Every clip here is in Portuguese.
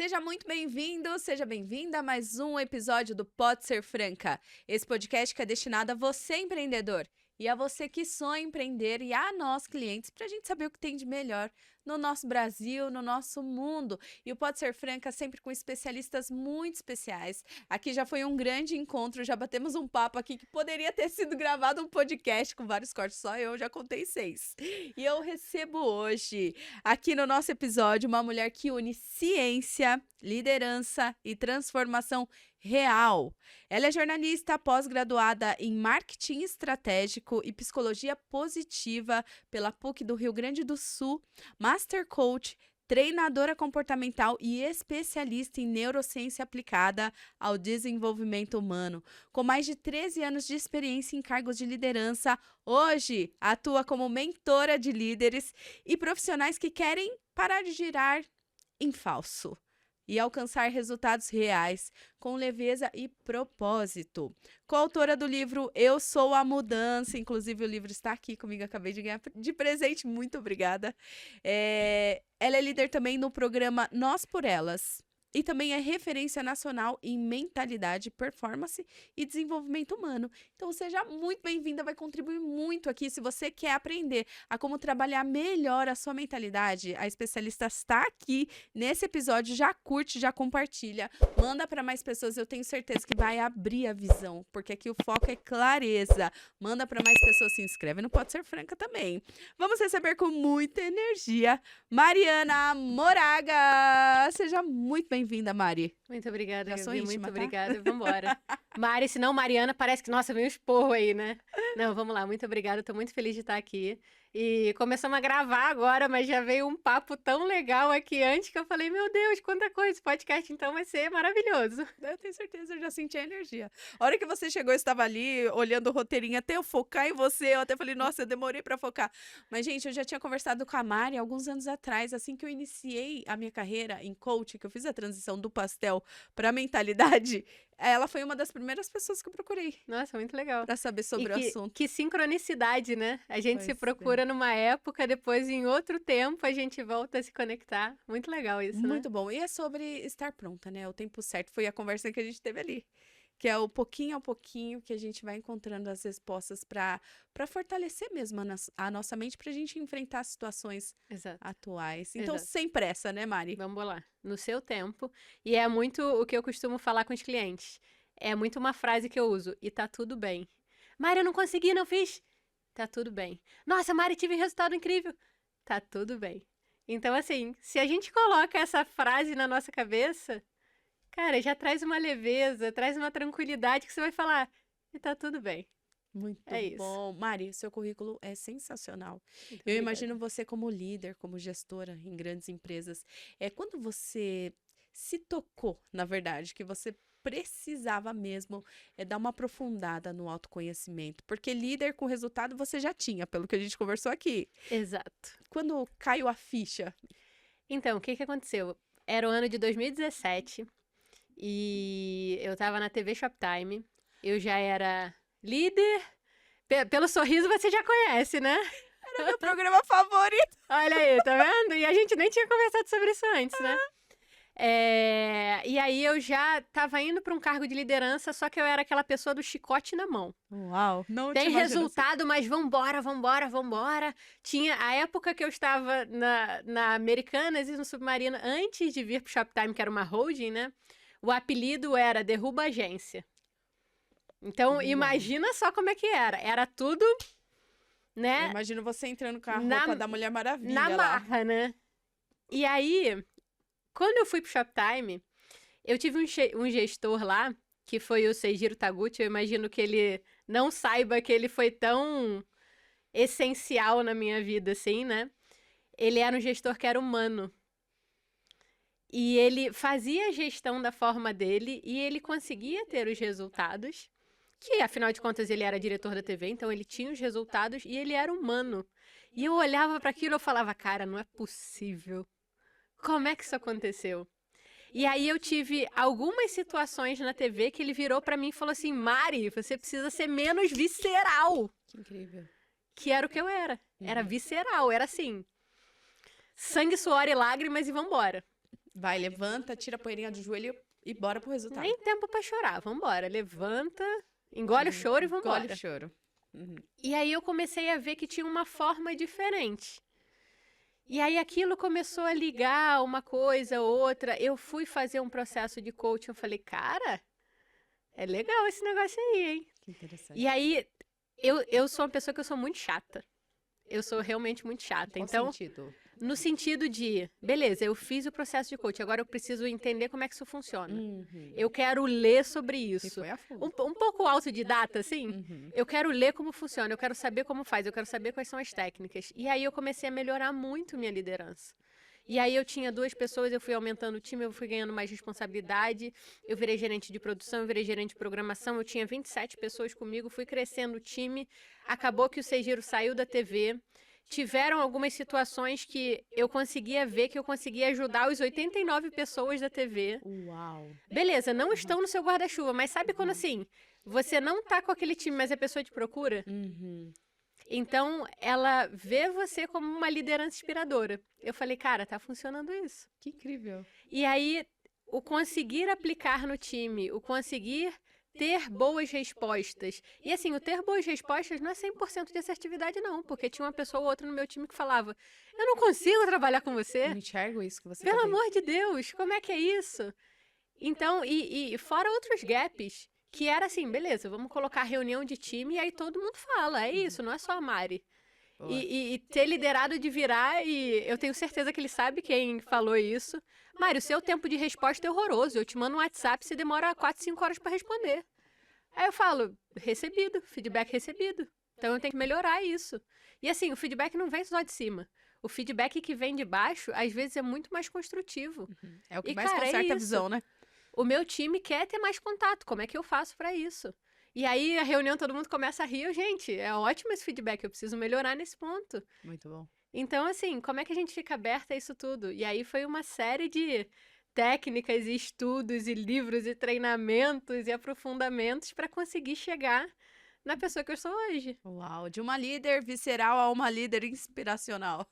Seja muito bem-vindo, seja bem-vinda a mais um episódio do Pode Ser Franca. Esse podcast que é destinado a você, empreendedor, e a você que sonha empreender e a nós, clientes, para a gente saber o que tem de melhor no nosso Brasil, no nosso mundo. E o Pode Ser Franca sempre com especialistas muito especiais. Aqui já foi um grande encontro, já batemos um papo aqui que poderia ter sido gravado um podcast com vários cortes, só eu já contei 6. E eu recebo hoje, aqui no nosso episódio, uma mulher que une ciência, liderança e transformação real. Ela é jornalista pós-graduada em marketing estratégico e psicologia positiva pela PUC do Rio Grande do Sul, master coach, treinadora comportamental e especialista em neurociência aplicada ao desenvolvimento humano. Com mais de 13 anos de experiência em cargos de liderança, hoje atua como mentora de líderes e profissionais que querem parar de girar em falso e alcançar resultados reais, com leveza e propósito. Coautora do livro Eu Sou a Mudança, inclusive o livro está aqui comigo, acabei de ganhar de presente, muito obrigada. Ela é líder também no programa Nós por Elas, e também é referência nacional em mentalidade, performance e desenvolvimento humano. Então, seja muito bem-vinda, vai contribuir muito aqui. Se você quer aprender a como trabalhar melhor a sua mentalidade, a especialista está aqui nesse episódio. Já curte, já compartilha, manda para mais pessoas. Eu tenho certeza que vai abrir a visão, porque aqui o foco é clareza. Manda para mais pessoas, se inscreve no Pode Ser Franca também. Vamos receber com muita energia Mariana Moraga. Seja muito bem-vinda, Mari. Muito obrigada, Já sou Gabi, íntima, muito tá? obrigada. Vambora. Mari, se não Mariana, parece que, nossa, veio um esporro aí, né? Não, vamos lá, muito obrigada, tô muito feliz de estar aqui. E começamos a gravar agora, mas já veio um papo tão legal aqui antes que eu falei, meu Deus, quanta coisa, esse podcast então vai ser maravilhoso. Eu tenho certeza, eu já senti a energia. A hora que você chegou, eu estava ali olhando o roteirinho até eu focar em você. Eu até falei, nossa, eu demorei para focar. Mas, gente, eu já tinha conversado com a Mari alguns anos atrás, assim que eu iniciei a minha carreira em coaching, que eu fiz a transição do pastel para a mentalidade. Ela foi uma das primeiras pessoas que eu procurei Nossa, muito legal. para saber sobre o assunto. Que sincronicidade, né? A gente se procura numa época, depois em outro tempo a gente volta a se conectar. Muito legal isso, né? Muito bom. E é sobre estar pronta, né? O tempo certo. Foi a conversa que a gente teve ali. Que é o pouquinho a pouquinho que a gente vai encontrando as respostas para fortalecer mesmo a nossa mente, para a gente enfrentar situações atuais. Então, sem pressa, né, Mari? Vamos lá. No seu tempo. E é muito o que eu costumo falar com os clientes. É muito uma frase que eu uso. E tá tudo bem. Mari, eu não consegui, não fiz. Tá tudo bem. Nossa, Mari, tive um resultado incrível. Tá tudo bem. Então, assim, se a gente coloca essa frase na nossa cabeça, cara, já traz uma leveza, traz uma tranquilidade que você vai falar, e tá tudo bem. Muito bom. Isso. Mari, seu currículo é sensacional. Muito Eu obrigada. imagino você como líder, como gestora em grandes empresas. Quando você se tocou, na verdade, que você precisava mesmo dar uma aprofundada no autoconhecimento. Porque líder com resultado você já tinha, pelo que a gente conversou aqui. Exato. Quando caiu a ficha? Então, o que aconteceu? Era o ano de 2017 e eu tava na TV Shoptime. Eu já era líder. Pelo sorriso você já conhece, né? Era meu programa favorito. Olha aí, tá vendo? E a gente nem tinha conversado sobre isso antes, né? E aí eu já tava indo para um cargo de liderança, só que eu era aquela pessoa do chicote na mão. Uau, não Tem resultado, mas vambora. Tinha a época que eu estava na Americanas e no Submarino, antes de vir pro Shoptime, que era uma holding, né? O apelido era Derruba Agência. Então, imagina só como é que era. Era tudo, né? Eu imagino você entrando com a roupa da Mulher Maravilha na lá. marra, né? E aí, quando eu fui pro Shoptime, eu tive um gestor lá, que foi o Seijiro Taguchi. Eu imagino que ele não saiba que ele foi tão essencial na minha vida, assim, né? Ele era um gestor que era humano. E ele fazia a gestão da forma dele e ele conseguia ter os resultados, que, afinal de contas, ele era diretor da TV, então ele tinha os resultados e ele era humano. E eu olhava para aquilo e eu falava, cara, não é possível. Como é que isso aconteceu? E aí eu tive algumas situações na TV que ele virou pra mim e falou assim, Mari, você precisa ser menos visceral. Que incrível. Que era o que eu era. Era visceral, era assim, sangue, suor e lágrimas e vambora. Vai, levanta, tira a poeirinha do joelho e bora pro resultado. Nem tempo pra chorar, vambora. Levanta, engole o choro e vambora. Engole o choro. E aí eu comecei a ver que tinha uma forma diferente. E aí aquilo começou a ligar uma coisa, outra. Eu fui fazer um processo de coaching, eu falei, cara, é legal esse negócio aí, hein? Que interessante. E aí, eu sou uma pessoa que eu sou muito chata. Eu sou realmente muito chata. Qual Então, sentido? no sentido de, beleza, eu fiz o processo de coaching, agora eu preciso entender como é que isso funciona. Eu quero ler sobre E isso. foi a fundo. Um pouco autodidata, assim. Eu quero ler como funciona, eu quero saber como faz, eu quero saber quais são as técnicas. E aí eu comecei a melhorar muito minha liderança. E aí eu tinha 2 pessoas, eu fui aumentando o time, eu fui ganhando mais responsabilidade, eu virei gerente de produção, eu virei gerente de programação, eu tinha 27 pessoas comigo, fui crescendo o time, acabou que o Seijiro saiu da TV, tiveram algumas situações que eu conseguia ver que eu conseguia ajudar os 89 pessoas da TV. Uau. Beleza, não estão no seu guarda-chuva, mas sabe quando assim, você não tá com aquele time, mas a pessoa te procura? Então, ela vê você como uma liderança inspiradora. Eu falei, cara, tá funcionando isso. Que incrível. E aí, o conseguir aplicar no time, o conseguir ter boas respostas. E assim, o ter boas respostas não é 100% de assertividade, não. Porque tinha uma pessoa ou outra no meu time que falava, eu não consigo trabalhar com você. Eu enxergo isso que você Pelo tá vendo. amor de Deus, como é que é isso? Então, e fora outros gaps, que era assim, beleza, vamos colocar reunião de time e aí todo mundo fala, é isso, não é só a Mari. Boa. E ter liderado de virar, e eu tenho certeza que ele sabe quem falou isso. Mari, o seu tempo de resposta é horroroso, eu te mando um WhatsApp, você demora 4, 5 horas para responder. Aí eu falo, recebido, feedback recebido. Então eu tenho que melhorar isso. E assim, o feedback não vem só de cima. O feedback que vem de baixo, às vezes, é muito mais construtivo. É o que E, mais cara, é conserta a isso. visão, né? O meu time quer ter mais contato. Como é que eu faço pra isso? E aí, a reunião, todo mundo começa a rir. Eu, gente, é ótimo esse feedback. Eu preciso melhorar nesse ponto. Muito bom. Então, assim, como é que a gente fica aberta a isso tudo? E aí foi uma série de técnicas e estudos e livros e treinamentos e aprofundamentos para conseguir chegar na pessoa que eu sou hoje. Uau, de uma líder visceral a uma líder inspiracional.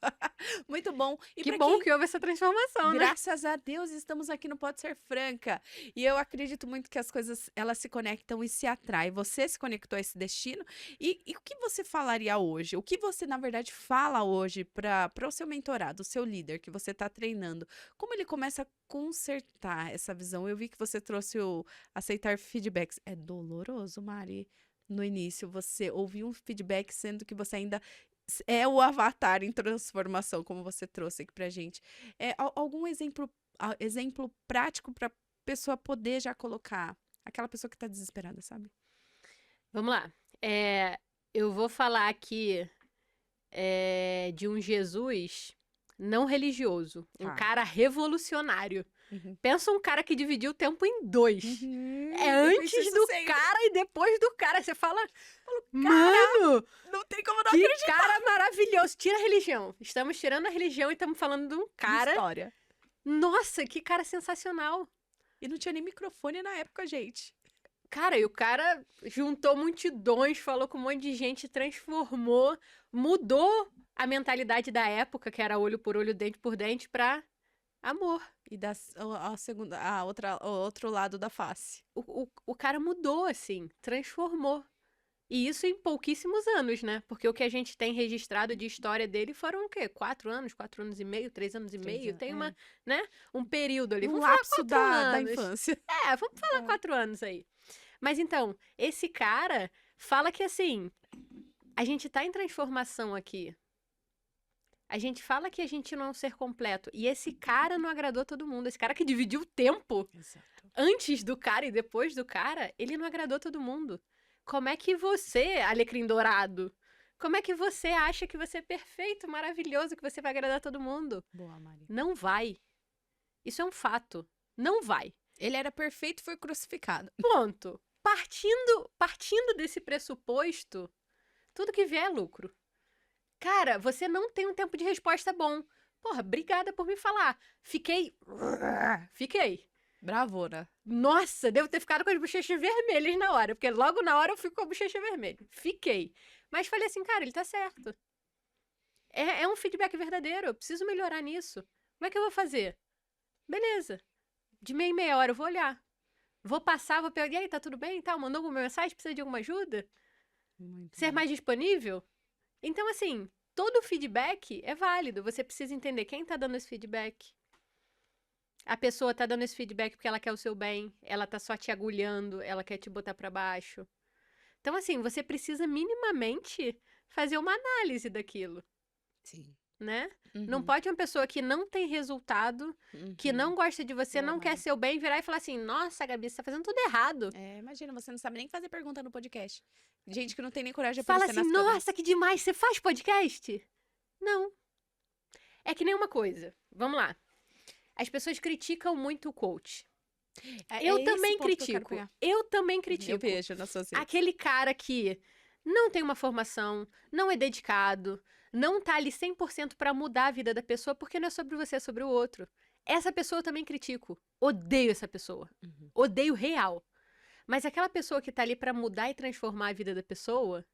Muito bom. E Que pra bom quem- que houve essa transformação, né? Graças a Deus estamos aqui no Pode Ser Franca. E eu acredito muito que as coisas, elas se conectam e se atraem. Você se conectou a esse destino. E o que você falaria hoje? O que você, na verdade, fala hoje para o seu mentorado, o seu líder que você está treinando? Como ele começa a consertar essa visão? Eu vi que você trouxe o aceitar feedbacks. É doloroso, Mari. No início, você ouvir um feedback, sendo que você ainda é o avatar em transformação, como você trouxe aqui pra gente. Algum exemplo prático pra pessoa poder já colocar? Aquela pessoa que tá desesperada, sabe? Vamos lá. Eu vou falar aqui de um Jesus não religioso. Um Tá. cara revolucionário. Uhum. Pensa um cara que dividiu o tempo em 2. É antes do cara e depois do cara. Você fala, mano, Não tem como não que cara maravilhoso. Tira a religião. Estamos tirando a religião e estamos falando de um cara. história. Nossa, que cara sensacional. E não tinha nem microfone na época, gente. Cara, e o cara juntou multidões, falou com um monte de gente, transformou, mudou a mentalidade da época, que era olho por olho, dente por dente, pra amor. E o outro lado da face. O cara mudou, assim, transformou. E isso em pouquíssimos anos, né? Porque o que a gente tem registrado de história dele foram o quê? 4 anos, 4 anos e meio, 3 anos e meio. Tem uma, né? Um período ali. Um Vamos falar lapso 4 da anos. infância. Vamos falar 4 anos aí. Mas então, esse cara fala que assim, a gente tá em transformação aqui. A gente fala que a gente não é um ser completo. E esse cara não agradou todo mundo. Esse cara que dividiu o tempo Exato. antes do cara e depois do cara, ele não agradou todo mundo. Como é que você, alecrim dourado, como é que você acha que você é perfeito, maravilhoso, que você vai agradar todo mundo? Boa, Mari. Não vai. Isso é um fato. Não vai. Ele era perfeito e foi crucificado. Ponto. Partindo desse pressuposto, tudo que vier é lucro. Cara, você não tem um tempo de resposta bom. Porra, obrigada por me falar. Fiquei. Bravura. Nossa, devo ter ficado com as bochechas vermelhas na hora, porque logo na hora eu fico com a bochecha vermelha. Fiquei. Mas falei assim, cara, ele tá certo. É um feedback verdadeiro, eu preciso melhorar nisso. Como é que eu vou fazer? Beleza. De meia em meia hora eu vou olhar. Vou passar, vou pegar, e aí, tá tudo bem e tal? Mandou alguma mensagem? Precisa de alguma ajuda? Muito Ser bom. mais disponível? Então, assim, todo feedback é válido. Você precisa entender quem tá dando esse feedback. A pessoa tá dando esse feedback porque ela quer o seu bem, ela tá só te agulhando, ela quer te botar pra baixo. Então, assim, você precisa minimamente fazer uma análise daquilo, Sim. né? Uhum. Não pode uma pessoa que não tem resultado, que não gosta de você, não quer seu bem, virar e falar assim, nossa, Gabi, você tá fazendo tudo errado. Imagina, você não sabe nem fazer pergunta no podcast. Gente que não tem nem coragem de Fala aparecer assim, nas câmeras. nossa, que demais, você faz podcast? Não. É que nem uma coisa. Vamos lá. As pessoas criticam muito o coach. Eu também critico. Eu também critico. Eu vejo nas suas redes. Aquele cara que não tem uma formação, não é dedicado, não tá ali 100% pra mudar a vida da pessoa, porque não é sobre você, é sobre o outro. Essa pessoa eu também critico. Odeio essa pessoa. Odeio real. Mas aquela pessoa que tá ali pra mudar e transformar a vida da pessoa,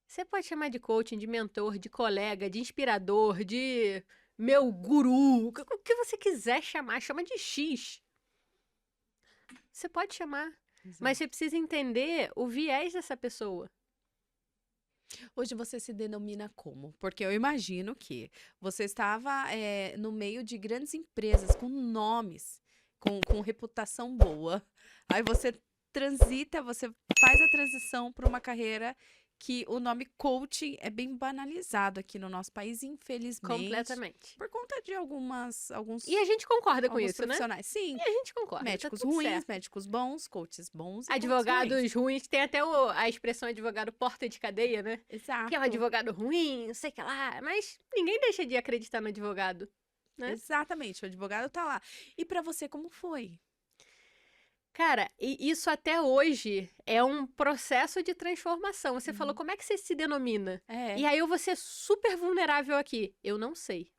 você pode chamar de coaching, de mentor, de colega, de inspirador, de meu guru, o que você quiser chamar, chama de X. Você pode chamar, mas você precisa entender o viés dessa pessoa. Hoje você se denomina como? Porque eu imagino que você estava no meio de grandes empresas com nomes, com reputação boa. Aí você transita, você faz a transição para uma carreira que o nome coaching é bem banalizado aqui no nosso país, infelizmente. Completamente. Por conta de alguns E a gente concorda com alguns isso, né? profissionais. Sim. E a gente concorda. Médicos tá tudo ruins, certo. médicos bons, coaches bons e coaches Advogados ruins, tem até a expressão advogado porta de cadeia, né? Exato. Que é um advogado ruim, não sei o que lá. Mas ninguém deixa de acreditar no advogado, né? Exatamente, o advogado tá lá. E pra você, como foi? Cara, e isso até hoje é um processo de transformação. Você falou, como é que você se denomina? E aí eu vou ser super vulnerável aqui. Eu não sei.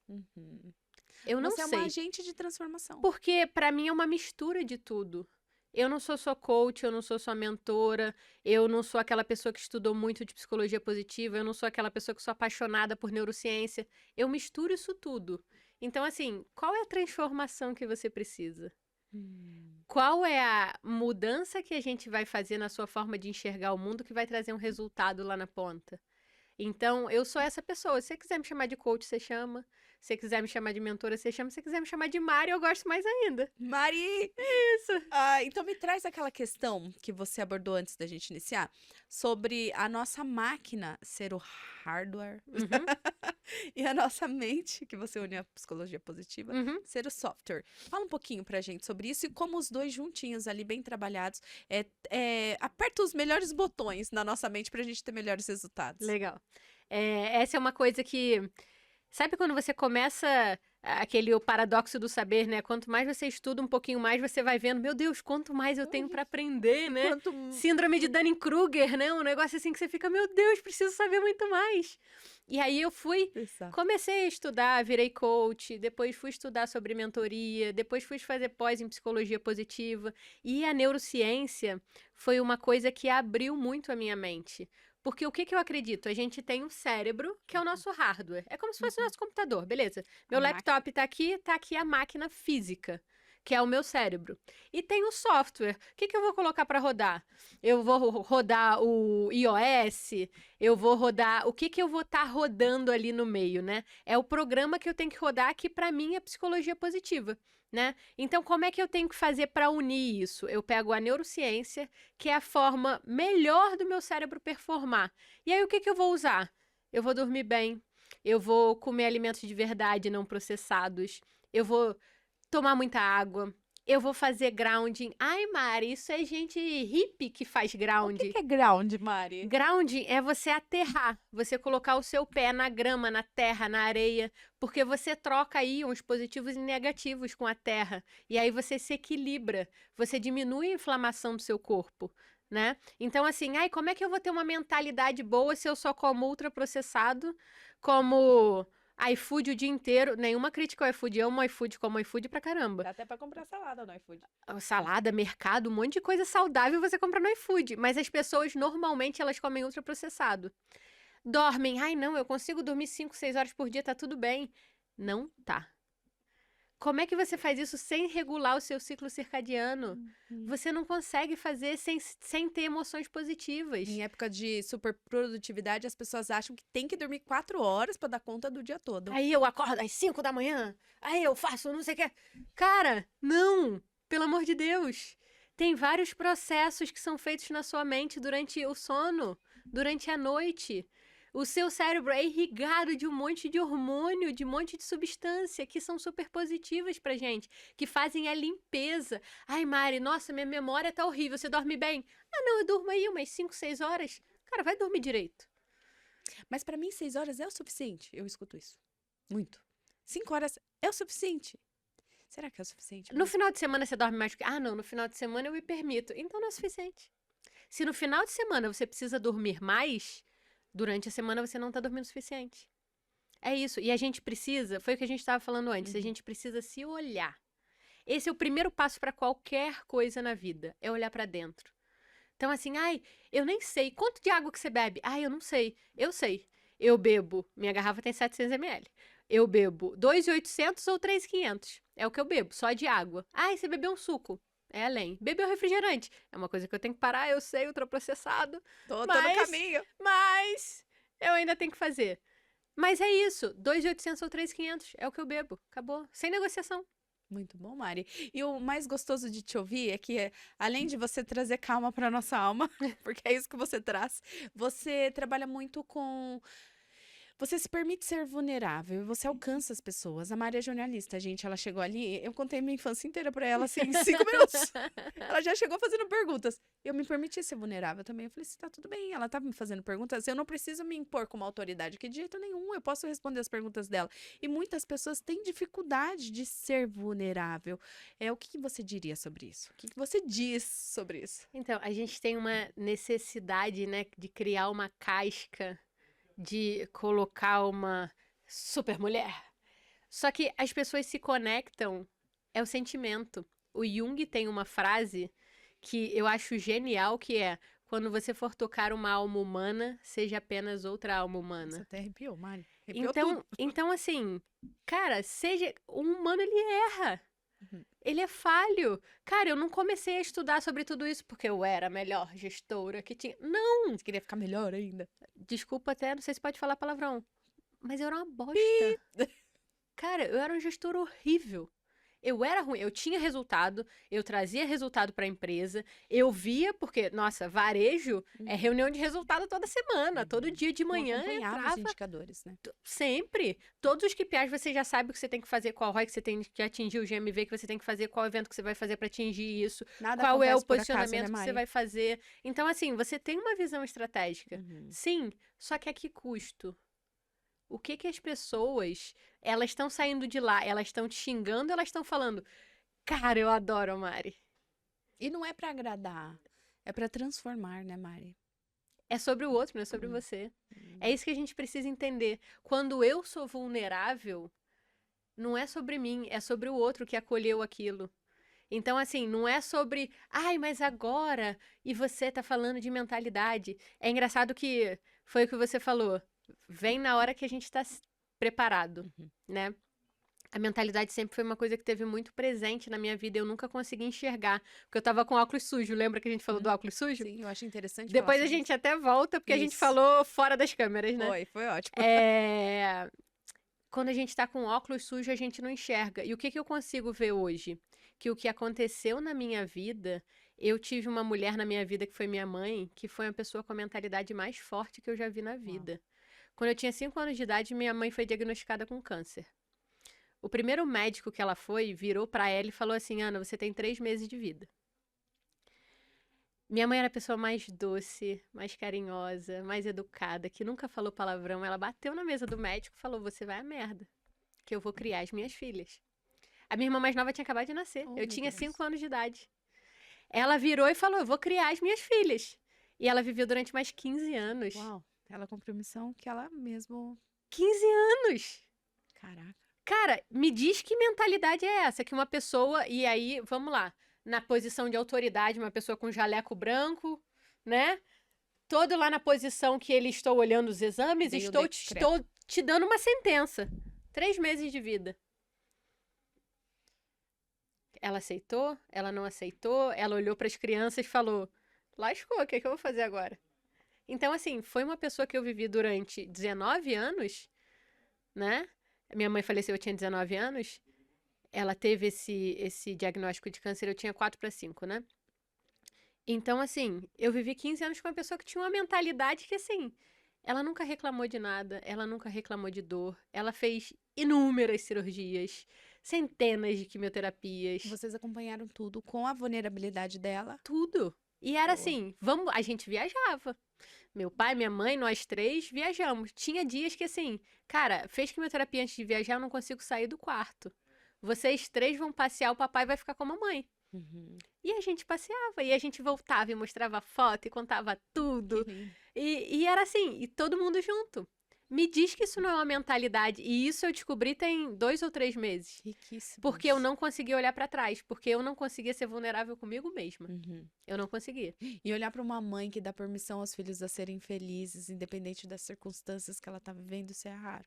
Eu não sei. Você é uma agente de transformação. Porque pra mim é uma mistura de tudo. Eu não sou só coach, eu não sou só mentora, eu não sou aquela pessoa que estudou muito de psicologia positiva, eu não sou aquela pessoa que sou apaixonada por neurociência. Eu misturo isso tudo. Então, assim, qual é a transformação que você precisa? Qual é a mudança que a gente vai fazer na sua forma de enxergar o mundo que vai trazer um resultado lá na ponta? Então, eu sou essa pessoa. Se você quiser me chamar de coach, você chama. Se você quiser me chamar de mentora, você chama. Se você quiser me chamar de Mari, eu gosto mais ainda. Mari! Isso. Então me traz aquela questão que você abordou antes da gente iniciar, sobre a nossa máquina ser o hardware e a nossa mente, que você une a psicologia positiva, ser o software. Fala um pouquinho pra gente sobre isso e como os dois juntinhos ali, bem trabalhados, aperta os melhores botões na nossa mente pra gente ter melhores resultados. Legal. Essa é uma coisa que... Sabe quando você começa o paradoxo do saber, né? Quanto mais você estuda um pouquinho mais, você vai vendo, meu Deus, quanto mais eu tenho pra aprender, né? Síndrome de Dunning-Kruger, né? Um negócio assim que você fica, meu Deus, preciso saber muito mais. E aí eu comecei a estudar, virei coach, depois fui estudar sobre mentoria, depois fui fazer pós em psicologia positiva. E a neurociência foi uma coisa que abriu muito a minha mente. Porque o que eu acredito? A gente tem um cérebro, que é o nosso hardware. É como se fosse o nosso computador, beleza? Meu laptop tá aqui a máquina física, que é o meu cérebro. E tem o software. O que eu vou colocar para rodar? Eu vou rodar o iOS, eu vou rodar... O que eu vou estar rodando ali no meio, né? É o programa que eu tenho que rodar, que para mim é psicologia positiva. Né? Então, como é que eu tenho que fazer para unir isso? Eu pego a neurociência, que é a forma melhor do meu cérebro performar. E aí, o que eu vou usar? Eu vou dormir bem, eu vou comer alimentos de verdade, não processados, eu vou tomar muita água, eu vou fazer grounding. Ai, Mari, isso é gente hippie que faz grounding. O que é ground, Mari? Grounding é você aterrar, você colocar o seu pé na grama, na terra, na areia, porque você troca íons positivos e negativos com a terra, e aí você se equilibra, você diminui a inflamação do seu corpo, né? Então, assim, como é que eu vou ter uma mentalidade boa se eu só como ultraprocessado, como... iFood o dia inteiro, nenhuma crítica ao iFood, eu amo iFood, como iFood pra caramba. Dá até pra comprar salada no iFood. Salada, mercado, um monte de coisa saudável você compra no iFood, mas as pessoas, normalmente, elas comem ultraprocessado. Dormem, não, eu consigo dormir 5, 6 horas por dia, tá tudo bem. Não tá. Como é que você faz isso sem regular o seu ciclo circadiano? Você não consegue fazer sem ter emoções positivas. Em época de super produtividade, as pessoas acham que tem que dormir 4 horas pra dar conta do dia todo. Aí eu acordo às 5 da manhã, aí eu faço não sei o que. Cara, não! Pelo amor de Deus! Tem vários processos que são feitos na sua mente durante o sono, durante a noite. O seu cérebro é irrigado de um monte de hormônio, de um monte de substância que são super positivas pra gente, que fazem a limpeza. Ai, Mari, nossa, minha memória tá horrível, você dorme bem? Ah, não, eu durmo aí umas 5, 6 horas. Cara, vai dormir direito. Mas pra mim, 6 horas é o suficiente. Eu escuto isso. Muito. 5 horas é o suficiente. Será que é o suficiente? No final de semana você dorme mais do que... Ah, não, no final de semana eu me permito. Então não é suficiente. Se no final de semana você precisa dormir mais, durante a semana você não tá dormindo o suficiente. É isso. E a gente precisa, foi o que a gente estava falando antes, a gente precisa se olhar. Esse é o primeiro passo para qualquer coisa na vida, é olhar para dentro. Então assim, ai, eu nem sei, quanto de água que você bebe? Ai, eu não sei. Eu sei. Eu bebo, minha garrafa tem 700 ml. Eu bebo 2.800 ou 3.500. É o que eu bebo, só de água. Ai, você bebeu um suco. É além. Bebeu refrigerante. É uma coisa que eu tenho que parar, eu sei, ultraprocessado. Tô no caminho. Mas eu ainda tenho que fazer. Mas é isso, 2.800 ou 3.500 é o que eu bebo. Acabou, sem negociação. Muito bom, Mari. E o mais gostoso de te ouvir é que, além de você trazer calma para nossa alma, porque é isso que você traz, você trabalha muito com... Você se permite ser vulnerável e você alcança as pessoas. A Mari é jornalista, gente. Ela chegou ali, eu contei minha infância inteira pra ela, assim, em 5 minutos. Ela já chegou fazendo perguntas. Eu me permiti ser vulnerável também. Eu falei assim, tá tudo bem. Ela tá me fazendo perguntas. Eu não preciso me impor como autoridade, que de jeito nenhum eu posso responder as perguntas dela. E muitas pessoas têm dificuldade de ser vulnerável. O que você diria sobre isso? O que você diz sobre isso? Então, a gente tem uma necessidade, né, de criar uma casca, de colocar uma super mulher. Só que as pessoas se conectam, é o sentimento. O Jung tem uma frase que eu acho genial, que é: quando você for tocar uma alma humana, seja apenas outra alma humana. Você até arrepiou, Mari. Arrepiou tudo. Então, assim, cara, o humano, ele erra. Ele é falho. Cara, eu não comecei a estudar sobre tudo isso porque eu era a melhor gestora que tinha. Não! Você queria ficar melhor ainda? Desculpa até, não sei se pode falar palavrão. Mas eu era uma bosta. Cara, eu era um gestor horrível. Eu era ruim, eu tinha resultado, eu trazia resultado para a empresa, eu via, porque, nossa, varejo é reunião de resultado toda semana, todo dia de manhã eu entrava. Os indicadores, né? Sempre. Todos os KPIs você já sabe o que você tem que fazer, qual ROI que você tem que atingir, o GMV que você tem que fazer, qual evento que você vai fazer para atingir isso, Nada qual é o acontece por posicionamento acaso, né, que você Mari? vai fazer. Então, assim, você tem uma visão estratégica. Sim, só que a que custo? O que as pessoas, elas estão saindo de lá, elas estão te xingando, elas estão falando, cara, eu adoro a Mari. E não é pra agradar, é pra transformar, né, Mari? É sobre o outro, não é sobre você. É isso que a gente precisa entender. Quando eu sou vulnerável, não é sobre mim, é sobre o outro que acolheu aquilo. Então, assim, não é sobre, ai, mas agora, e você tá falando de mentalidade. É engraçado que foi o que você falou. Vem na hora que a gente está preparado, né? A mentalidade sempre foi uma coisa que teve muito presente na minha vida. Eu nunca consegui enxergar, porque eu tava com óculos sujo. Lembra que a gente falou do óculos sujo? Sim, eu acho interessante. Depois a gente até volta, porque a gente falou fora das câmeras, né? Foi ótimo. Quando a gente tá com óculos sujo, a gente não enxerga. E o que eu consigo ver hoje? Que o que aconteceu na minha vida, eu tive uma mulher na minha vida que foi minha mãe, que foi uma pessoa com a mentalidade mais forte que eu já vi na vida. Quando eu tinha 5 anos de idade, minha mãe foi diagnosticada com câncer. O primeiro médico que ela foi, virou pra ela e falou assim, Ana, você tem 3 meses de vida. Minha mãe era a pessoa mais doce, mais carinhosa, mais educada, que nunca falou palavrão. Ela bateu na mesa do médico e falou, você vai à merda, que eu vou criar as minhas filhas. A minha irmã mais nova tinha acabado de nascer. Eu tinha 5 anos de idade. Ela virou e falou, eu vou criar as minhas filhas. E ela viveu durante mais 15 anos. Uau, ela cumpriu a missão que ela mesmo... 15 anos! Caraca. Cara, me diz que mentalidade é essa? Que uma pessoa, e aí, vamos lá, na posição de autoridade, uma pessoa com jaleco branco, né? Todo lá na posição que ele estou olhando os exames, estou te dando uma sentença. 3 meses de vida. Ela aceitou? Ela não aceitou? Ela olhou para as crianças e falou, lascou, o que é que eu vou fazer agora? Então, assim, foi uma pessoa que eu vivi durante 19 anos, né? Minha mãe faleceu, eu tinha 19 anos. Ela teve esse diagnóstico de câncer, eu tinha 4 para 5, né? Então, assim, eu vivi 15 anos com uma pessoa que tinha uma mentalidade que, assim, ela nunca reclamou de nada, ela nunca reclamou de dor, ela fez inúmeras cirurgias, centenas de quimioterapias, Vocês acompanharam tudo com a vulnerabilidade dela. tudo. E era Boa. assim, a gente viajava. Meu pai, minha mãe, nós 3 viajamos. Tinha dias que, assim, cara, fez quimioterapia antes de viajar, eu não consigo sair do quarto. Vocês 3 vão passear, o papai vai ficar com a mamãe. Uhum. E a gente passeava, e a gente voltava e mostrava foto e contava tudo. Que lindo. E era assim, e todo mundo junto. Me diz que isso não é uma mentalidade. E isso eu descobri tem 2 ou 3 meses. Riquíssimo. Porque eu não conseguia olhar pra trás. Porque eu não conseguia ser vulnerável comigo mesma. Uhum. Eu não conseguia. E olhar para uma mãe que dá permissão aos filhos a serem felizes, independente das circunstâncias que ela tá vivendo, isso é raro.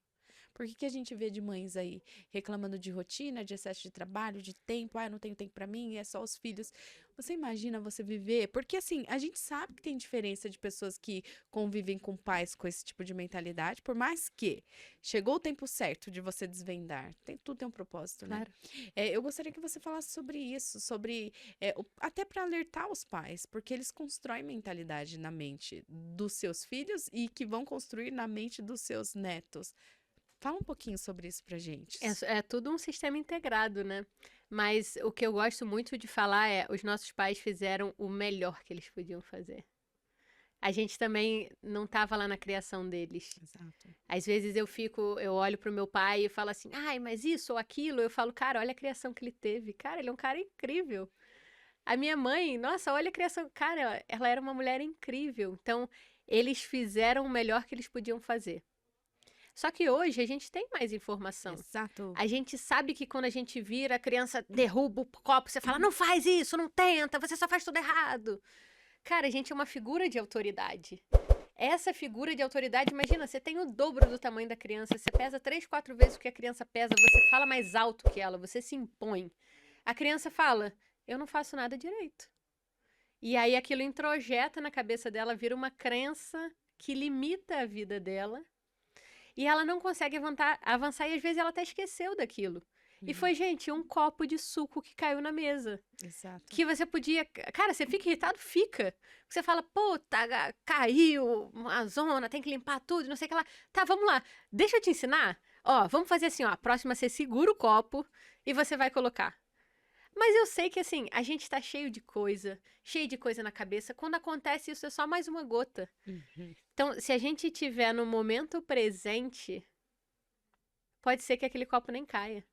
Por que que a gente vê de mães aí reclamando de rotina, de excesso de trabalho, de tempo? Ah, eu não tenho tempo para mim, é só os filhos. Você imagina você viver? Porque assim, a gente sabe que tem diferença de pessoas que convivem com pais com esse tipo de mentalidade, por mais que chegou o tempo certo de você desvendar. Tudo tem um propósito, né? Claro. Eu gostaria que você falasse sobre isso, sobre até para alertar os pais, porque eles constroem mentalidade na mente dos seus filhos e que vão construir na mente dos seus netos. Fala um pouquinho sobre isso pra gente. É tudo um sistema integrado, né? Mas o que eu gosto muito de falar é, os nossos pais fizeram o melhor que eles podiam fazer. A gente também não estava lá na criação deles. Exato. Às vezes eu olho pro meu pai e falo assim, ai, mas isso ou aquilo. Eu falo, cara, olha a criação que ele teve. Cara, ele é um cara incrível. A minha mãe, nossa, olha a criação. Cara, ela era uma mulher incrível. Então, eles fizeram o melhor que eles podiam fazer. Só que hoje a gente tem mais informação. Exato. A gente sabe que quando a gente vira, a criança derruba o copo, você fala, não faz isso, não tenta, você só faz tudo errado. Cara, a gente é uma figura de autoridade. Essa figura de autoridade, imagina, você tem o dobro do tamanho da criança, você pesa 3, 4 vezes o que a criança pesa, você fala mais alto que ela, você se impõe. A criança fala, eu não faço nada direito. E aí aquilo introjeta na cabeça dela, vira uma crença que limita a vida dela. E ela não consegue avançar e às vezes ela até esqueceu daquilo. E foi, gente, um copo de suco que caiu na mesa. Exato. Que você podia... Cara, você fica irritado? Fica. Você fala, pô, caiu uma zona, tem que limpar tudo, não sei o que lá. Tá, vamos lá. Deixa eu te ensinar. Ó, vamos fazer assim, ó. A próxima você segura o copo e você vai colocar. Mas eu sei que, assim, a gente tá cheio de coisa na cabeça. Quando acontece isso, é só mais uma gota. Uhum. Então, se a gente estiver no momento presente, pode ser que aquele copo nem caia.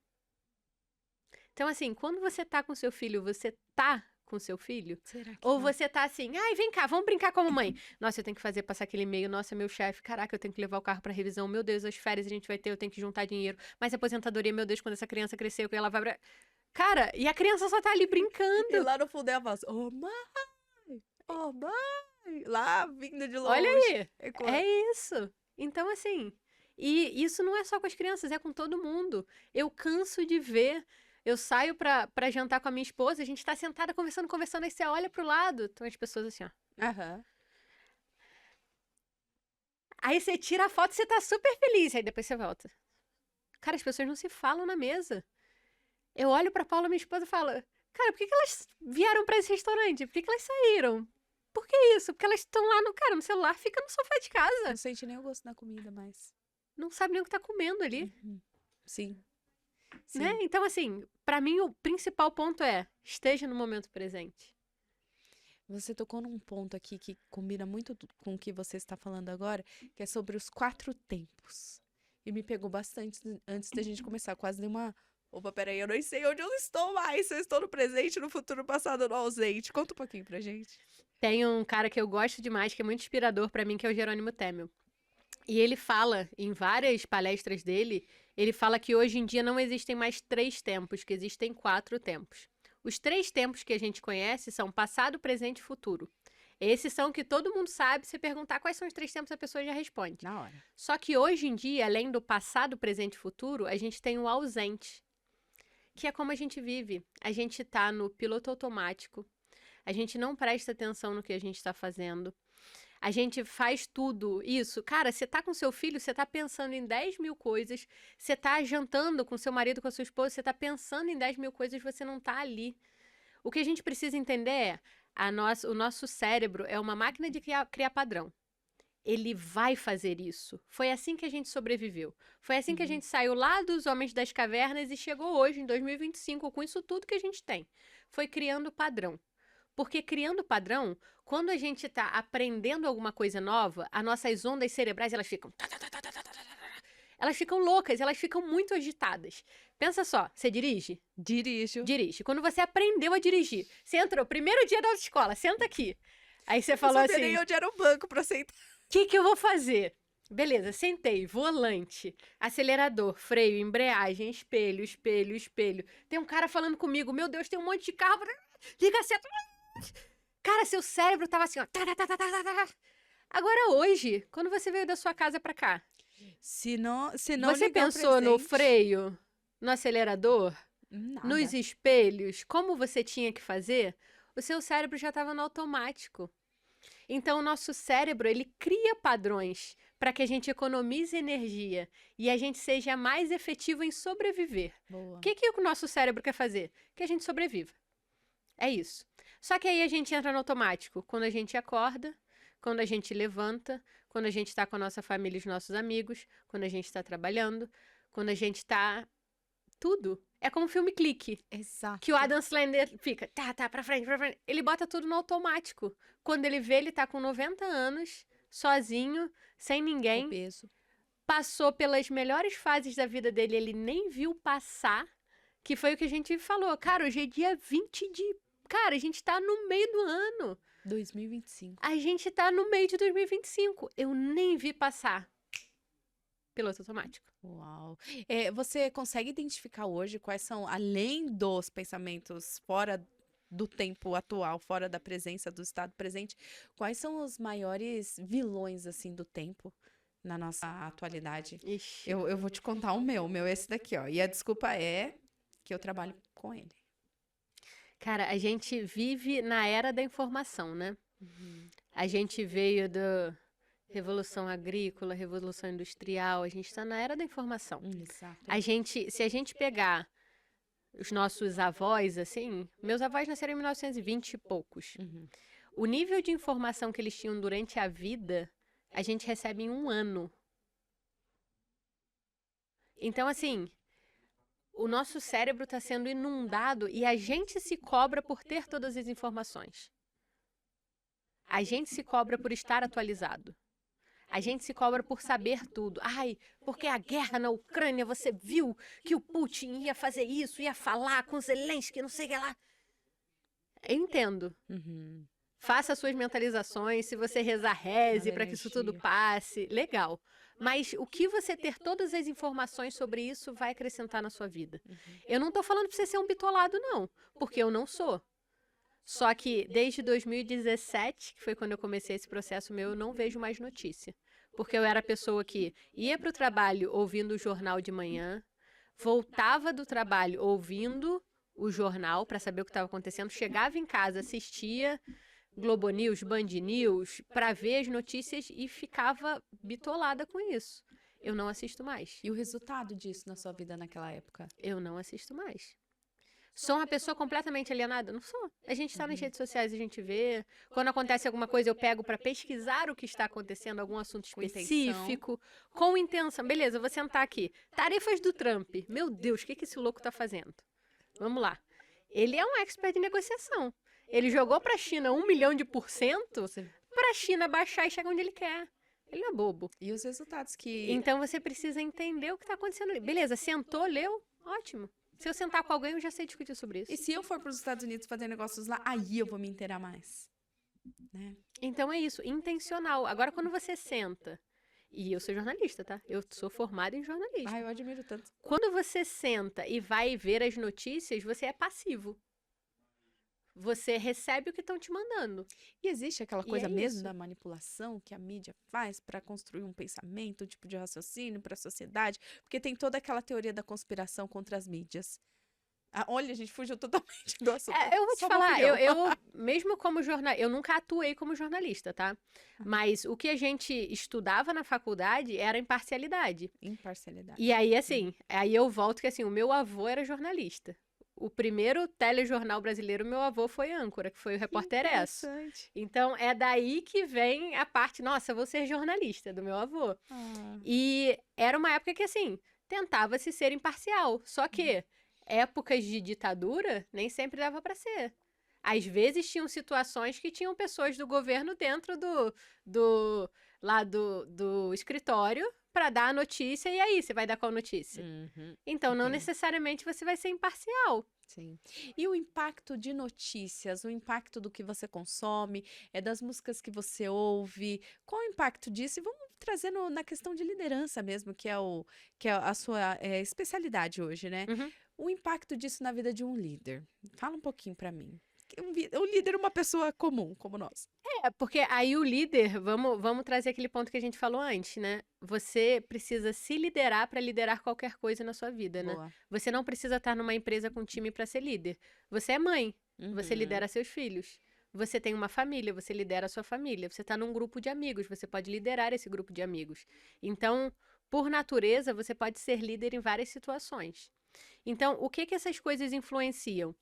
Então, assim, quando você tá com seu filho, você tá com seu filho? Será que Ou não? você tá assim, ai, vem cá, vamos brincar como mãe. Nossa, eu tenho que passar aquele e-mail, nossa, meu chefe, caraca, eu tenho que levar o carro pra revisão, meu Deus, as férias a gente vai ter, eu tenho que juntar dinheiro. Mas a aposentadoria, meu Deus, quando essa criança crescer, ela vai pra... Cara, e a criança só tá ali brincando. E lá no fundo é a voz, ô mãe, ô mãe, lá vindo de longe. Olha aí, Ecoando. é isso. Então, assim, e isso não é só com as crianças, é com todo mundo. Eu canso de ver, eu saio pra jantar com a minha esposa, a gente tá sentada conversando, aí você olha pro lado, estão as pessoas assim, ó. Aham. Aí você tira a foto e você tá super feliz, aí depois você volta. Cara, as pessoas não se falam na mesa. Eu olho pra Paula, minha esposa, e falo, cara, por que elas vieram pra esse restaurante? Por que elas saíram? Por que isso? Porque elas estão lá no celular, fica no sofá de casa. Não sente nem o gosto da comida mais. Não sabe nem o que tá comendo ali, Uhum. Sim. Sim. né? Então, assim, pra mim o principal ponto é, esteja no momento presente. Você tocou num ponto aqui que combina muito com o que você está falando agora, que é sobre os 4 tempos. E me pegou bastante antes da gente começar, quase dei uma... Opa, peraí, eu não sei onde eu estou mais, se eu estou no presente, no futuro, passado, no ausente. Conta um pouquinho pra gente. Tem um cara que eu gosto demais, que é muito inspirador pra mim, que é o Jerônimo Temel. E ele fala, em várias palestras dele, ele fala que hoje em dia não existem mais 3 tempos, que existem 4 tempos. Os 3 tempos que a gente conhece são passado, presente e futuro. Esses são que todo mundo sabe, se perguntar quais são os 3 tempos, a pessoa já responde. Na hora. Só que hoje em dia, além do passado, presente e futuro, a gente tem o ausente. que é como a gente vive. A gente tá no piloto automático, a gente não presta atenção no que a gente tá fazendo. A gente faz tudo isso. Cara, você tá com seu filho, você tá pensando em 10 mil coisas. Você tá jantando com seu marido, com a sua esposa, você tá pensando em 10 mil coisas, você não tá ali. O que a gente precisa entender é, o nosso cérebro é uma máquina de criar padrão. Ele vai fazer isso. Foi assim que a gente sobreviveu. Foi assim que a gente saiu lá dos homens das cavernas e chegou hoje, em 2025, com isso tudo que a gente tem. Foi criando padrão. Porque criando padrão, quando a gente está aprendendo alguma coisa nova, as nossas ondas cerebrais, elas ficam... Elas ficam loucas, elas ficam muito agitadas. Pensa só, você dirige? Dirijo. Dirige. Quando você aprendeu a dirigir, você entrou, primeiro dia da autoescola, senta aqui. Aí você falou assim... Não sabia nem onde era o banco pra sentar. O que eu vou fazer? Beleza, sentei, volante, acelerador, freio, embreagem, espelho, espelho, espelho. Tem um cara falando comigo, meu Deus, tem um monte de carro, liga a seta. Cara, seu cérebro tava assim, ó. Agora hoje, quando você veio da sua casa pra cá, Se não você ligar o pensou no presente, freio, no acelerador, nada. nos espelhos, como você tinha que fazer? O seu cérebro já estava no automático. Então, o nosso cérebro, ele cria padrões para que a gente economize energia e a gente seja mais efetivo em sobreviver. Boa. O que o nosso cérebro quer fazer? Que a gente sobreviva. É isso. Só que aí a gente entra no automático. Quando a gente acorda, quando a gente levanta, quando a gente está com a nossa família e os nossos amigos, quando a gente está trabalhando, quando a gente está... Tudo. É como um filme Clique. Exato. Que o Adam Sandler fica, pra frente. Ele bota tudo no automático. Quando ele vê, ele tá com 90 anos, sozinho, sem ninguém. O peso. Passou pelas melhores fases da vida dele, ele nem viu passar. Que foi o que a gente falou. Cara, hoje é dia 20 de... Cara, a gente tá no meio do ano. 2025. A gente tá no meio de 2025. Eu nem vi passar. Piloto automático. Uau. Você consegue identificar hoje quais são, além dos pensamentos fora do tempo atual, fora da presença do estado presente, quais são os maiores vilões, assim, do tempo na nossa atualidade? Ixi. Eu vou te contar o meu é esse daqui, ó. E a desculpa é que eu trabalho com ele. Cara, a gente vive na era da informação, né? A gente veio da Revolução Agrícola, Revolução Industrial, a gente está na era da informação. Exato. Se a gente pegar os nossos avós, assim, meus avós nasceram em 1920 e poucos. O nível de informação que eles tinham durante a vida, a gente recebe em um ano. Então, assim, o nosso cérebro está sendo inundado e a gente se cobra por ter todas as informações. A gente se cobra por estar atualizado. A gente se cobra por saber tudo. Ai, porque a guerra na Ucrânia, você viu que o Putin ia fazer isso, ia falar com Zelensky, não sei o que lá. Eu entendo. Faça suas mentalizações, se você rezar, reze para que isso tudo passe. Legal. Mas o que você ter todas as informações sobre isso vai acrescentar na sua vida? Eu não estou falando para você ser um bitolado, não. Porque eu não sou. Só que desde 2017, que foi quando eu comecei esse processo meu, eu não vejo mais notícia. Porque eu era a pessoa que ia para o trabalho ouvindo o jornal de manhã, voltava do trabalho ouvindo o jornal para saber o que estava acontecendo, chegava em casa, assistia Globo News, Band News, para ver as notícias e ficava bitolada com isso. Eu não assisto mais. E o resultado disso na sua vida naquela época? Eu não assisto mais. Sou uma pessoa completamente alienada? Não sou. A gente está nas redes sociais, a gente vê. Quando acontece alguma coisa, eu pego para pesquisar o que está acontecendo, algum assunto específico, com intenção. Beleza, eu vou sentar aqui. Tarefas do Trump. Meu Deus, o que esse louco está fazendo? Vamos lá. Ele é um expert em negociação. Ele jogou para a China 1 milhão de % para a China baixar e chegar onde ele quer. Ele não é bobo. E os resultados que... Então você precisa entender o que está acontecendo ali. Beleza, sentou, leu, ótimo. Se eu sentar com alguém, eu já sei discutir sobre isso. E se eu for para os Estados Unidos fazer negócios lá, aí eu vou me inteirar mais. Né? Então é isso, intencional. Agora, quando você senta, e eu sou jornalista, tá? Eu sou formada em jornalismo. Eu admiro tanto. Quando você senta e vai ver as notícias, você é passivo. Você recebe o que estão te mandando. E existe aquela coisa mesmo isso. da manipulação que a mídia faz para construir um pensamento, um tipo de raciocínio para a sociedade, porque tem toda aquela teoria da conspiração contra as mídias, Ah, olha, a gente fugiu totalmente do assunto. Eu vou te Só uma falar, opinião. eu mesmo como jornalista, eu nunca atuei como jornalista, tá? Mas o que a gente estudava na faculdade era imparcialidade. Imparcialidade. E aí, assim, aí eu volto que, assim, o meu avô era jornalista. O primeiro telejornal brasileiro, meu avô foi âncora, que foi o Repórter Esso. Interessante. Então, é daí que vem a parte, nossa, eu vou ser jornalista, do meu avô. Ah, E era uma época que, assim, tentava-se ser imparcial. Só que épocas de ditadura nem sempre dava para ser. Às vezes tinham situações que tinham pessoas do governo dentro do escritório para dar a notícia, e aí, você vai dar qual notícia? Então, não entendo. necessariamente você vai ser imparcial. Sim. E o impacto de notícias, o impacto do que você consome, das músicas que você ouve, qual o impacto disso? E vamos trazendo na questão de liderança mesmo, que é a sua especialidade hoje, né? Uhum. O impacto disso na vida de um líder. Fala um pouquinho pra mim. Um líder é uma pessoa comum, como nós. Porque aí o líder, vamos trazer aquele ponto que a gente falou antes, né? Você precisa se liderar para liderar qualquer coisa na sua vida, né? Boa. Você não precisa estar numa empresa com time para ser líder. Você é mãe, você lidera seus filhos. Você tem uma família, você lidera a sua família. Você está num grupo de amigos, você pode liderar esse grupo de amigos. Então, por natureza, você pode ser líder em várias situações. Então, o que essas coisas influenciam?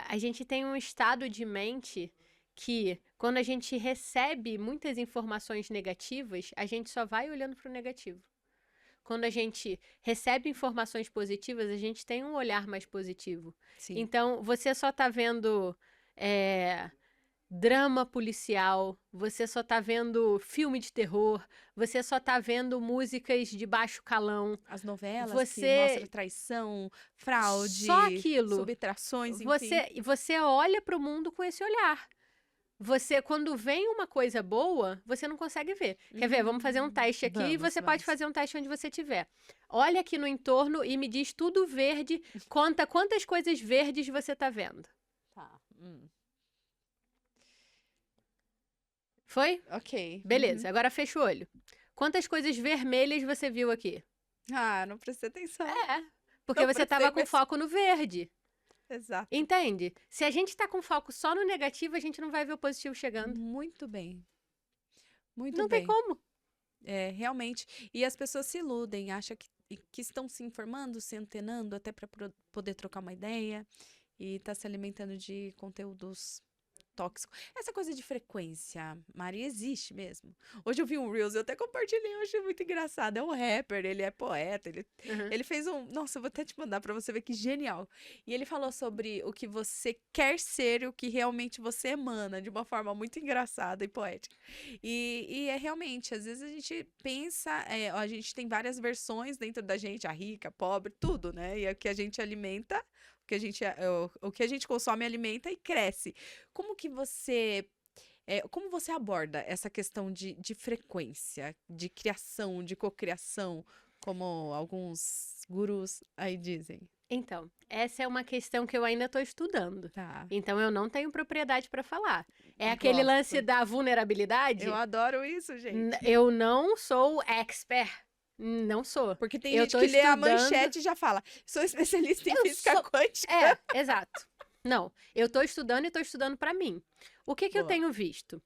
A gente tem um estado de mente que, quando a gente recebe muitas informações negativas, a gente só vai olhando para o negativo. Quando a gente recebe informações positivas, a gente tem um olhar mais positivo. Sim. Então, você só está vendo drama policial, você só tá vendo filme de terror, você só tá vendo músicas de baixo calão. As novelas que Você mostram traição, fraude, só aquilo. subtrações, enfim. Você olha para o mundo com esse olhar. Você, quando vem uma coisa boa, você não consegue ver. Quer ver? Vamos fazer um teste aqui e você pode fazer um teste onde você estiver. Olha aqui no entorno e me diz tudo verde. Conta quantas coisas verdes você tá vendo. Tá. Foi? Ok. Beleza, agora fecha o olho. Quantas coisas vermelhas você viu aqui? Ah, não prestei atenção. Porque Não você tava com prestei, mas- foco no verde. Exato. Entende? Se a gente tá com foco só no negativo, a gente não vai ver o positivo chegando. Muito bem. Muito Não bem. tem como. Realmente. E as pessoas se iludem, acham que estão se informando, se antenando até para poder trocar uma ideia e tá se alimentando de conteúdos tóxicos. Essa coisa de frequência, Mari, existe mesmo. Hoje eu vi um Reels, eu até compartilhei, eu achei muito engraçado. É um rapper, ele é poeta, ele fez um... Nossa, eu vou até te mandar pra você ver que genial. E ele falou sobre o que você quer ser e o que realmente você emana, de uma forma muito engraçada e poética. E é realmente, às vezes a gente pensa, a gente tem várias versões dentro da gente, a rica, a pobre, tudo, né? E é o que a gente alimenta, o que a gente consome alimenta e cresce. Como você aborda essa questão de frequência, de criação, de cocriação, como alguns gurus aí dizem? Então, essa é uma questão que eu ainda estou estudando. Tá. Então, eu não tenho propriedade para falar. É aquele Gosto. lance da vulnerabilidade. Eu adoro isso, gente. Eu não sou expert. Não sou. Porque tem Eu gente tô que lê a estudando- manchete e já fala, sou especialista em Eu física sou- quântica. Exato. Não, eu tô estudando e tô estudando para mim. O que eu Boa. tenho visto?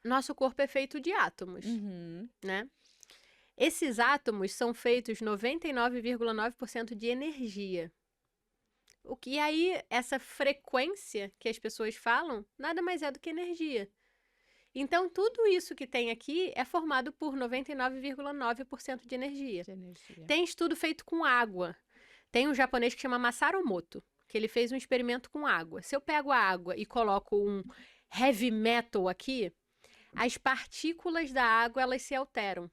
Nosso corpo é feito de átomos, Uhum. né? Esses átomos são feitos 99,9% de energia. E aí, essa frequência que as pessoas falam, nada mais é do que energia. Então, tudo isso que tem aqui é formado por 99,9% de energia. De energia. Tem estudo feito com água. Tem um japonês que chama Masaru Emoto, que ele fez um experimento com água. Se eu pego a água e coloco um heavy metal aqui, as partículas da água, elas se alteram.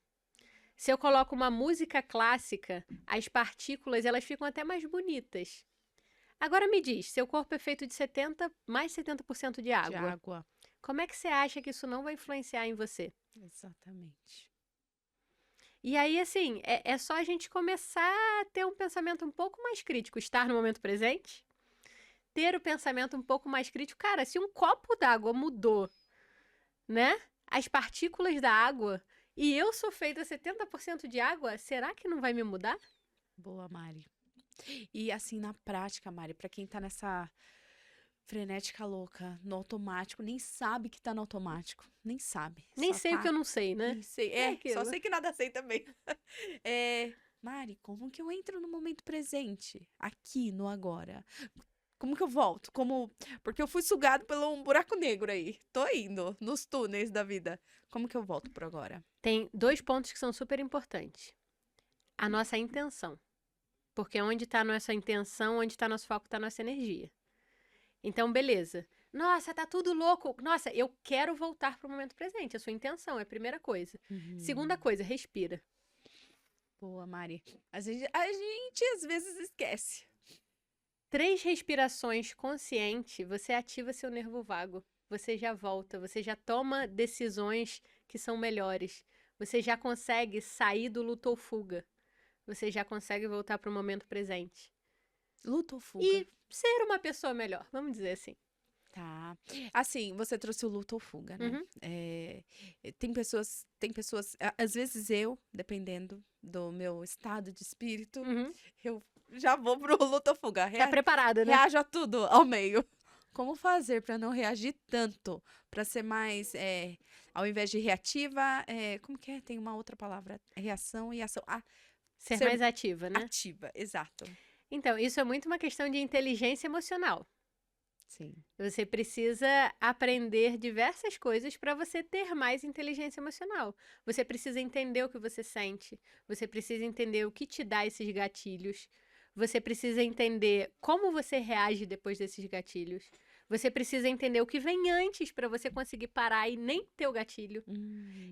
Se eu coloco uma música clássica, as partículas, elas ficam até mais bonitas. Agora me diz, seu corpo é feito de mais 70% de água. De água. Como é que você acha que isso não vai influenciar em você? Exatamente. E aí, assim, é só a gente começar a ter um pensamento um pouco mais crítico, estar no momento presente, ter o pensamento um pouco mais crítico. Cara, se um copo d'água mudou, né? As partículas da água, e eu sou feita 70% de água, será que não vai me mudar? Boa, Mari. E assim, na prática, Mari, pra quem tá nessa frenética louca, no automático, nem sabe que tá no automático. Nem sabe. Nem Só sei o que tá. eu não sei, né? Nem sei. É Só aquilo. sei que nada sei também. Mari, como que eu entro no momento presente? Aqui, no agora. Como que eu volto? Porque eu fui sugado pelo um buraco negro aí. Tô indo nos túneis da vida. Como que eu volto pro agora? Tem 2 pontos que são super importantes. A nossa intenção. Porque onde tá a nossa intenção, onde tá nosso foco, tá a nossa energia. Então, beleza. Nossa, tá tudo louco. Nossa, eu quero voltar pro momento presente. A sua intenção é a primeira coisa. Segunda coisa, respira. Boa, Mari. A gente às vezes esquece. 3 respirações conscientes, você ativa seu nervo vago. Você já volta, você já toma decisões que são melhores. Você já consegue sair do luto ou fuga. Você já consegue voltar pro momento presente. Luta ou fuga? E ser uma pessoa melhor, vamos dizer assim. Tá. Assim, você trouxe o luto ou fuga, né? Uhum. Tem pessoas, às vezes dependendo do meu estado de espírito, Uhum. eu já vou pro luto ou fuga. Tá preparada, né? Reajo a tudo ao meio. Como fazer pra não reagir tanto? Pra ser mais, ao invés de reativa, como que é? Tem uma outra palavra. Reação e ação. Ser ser mais ativa, né? ativa, exato. Então, isso é muito uma questão de inteligência emocional. Sim. Você precisa aprender diversas coisas para você ter mais inteligência emocional. Você precisa entender o que você sente. Você precisa entender o que te dá esses gatilhos. Você precisa entender como você reage depois desses gatilhos. Você precisa entender o que vem antes para você conseguir parar e nem ter o gatilho.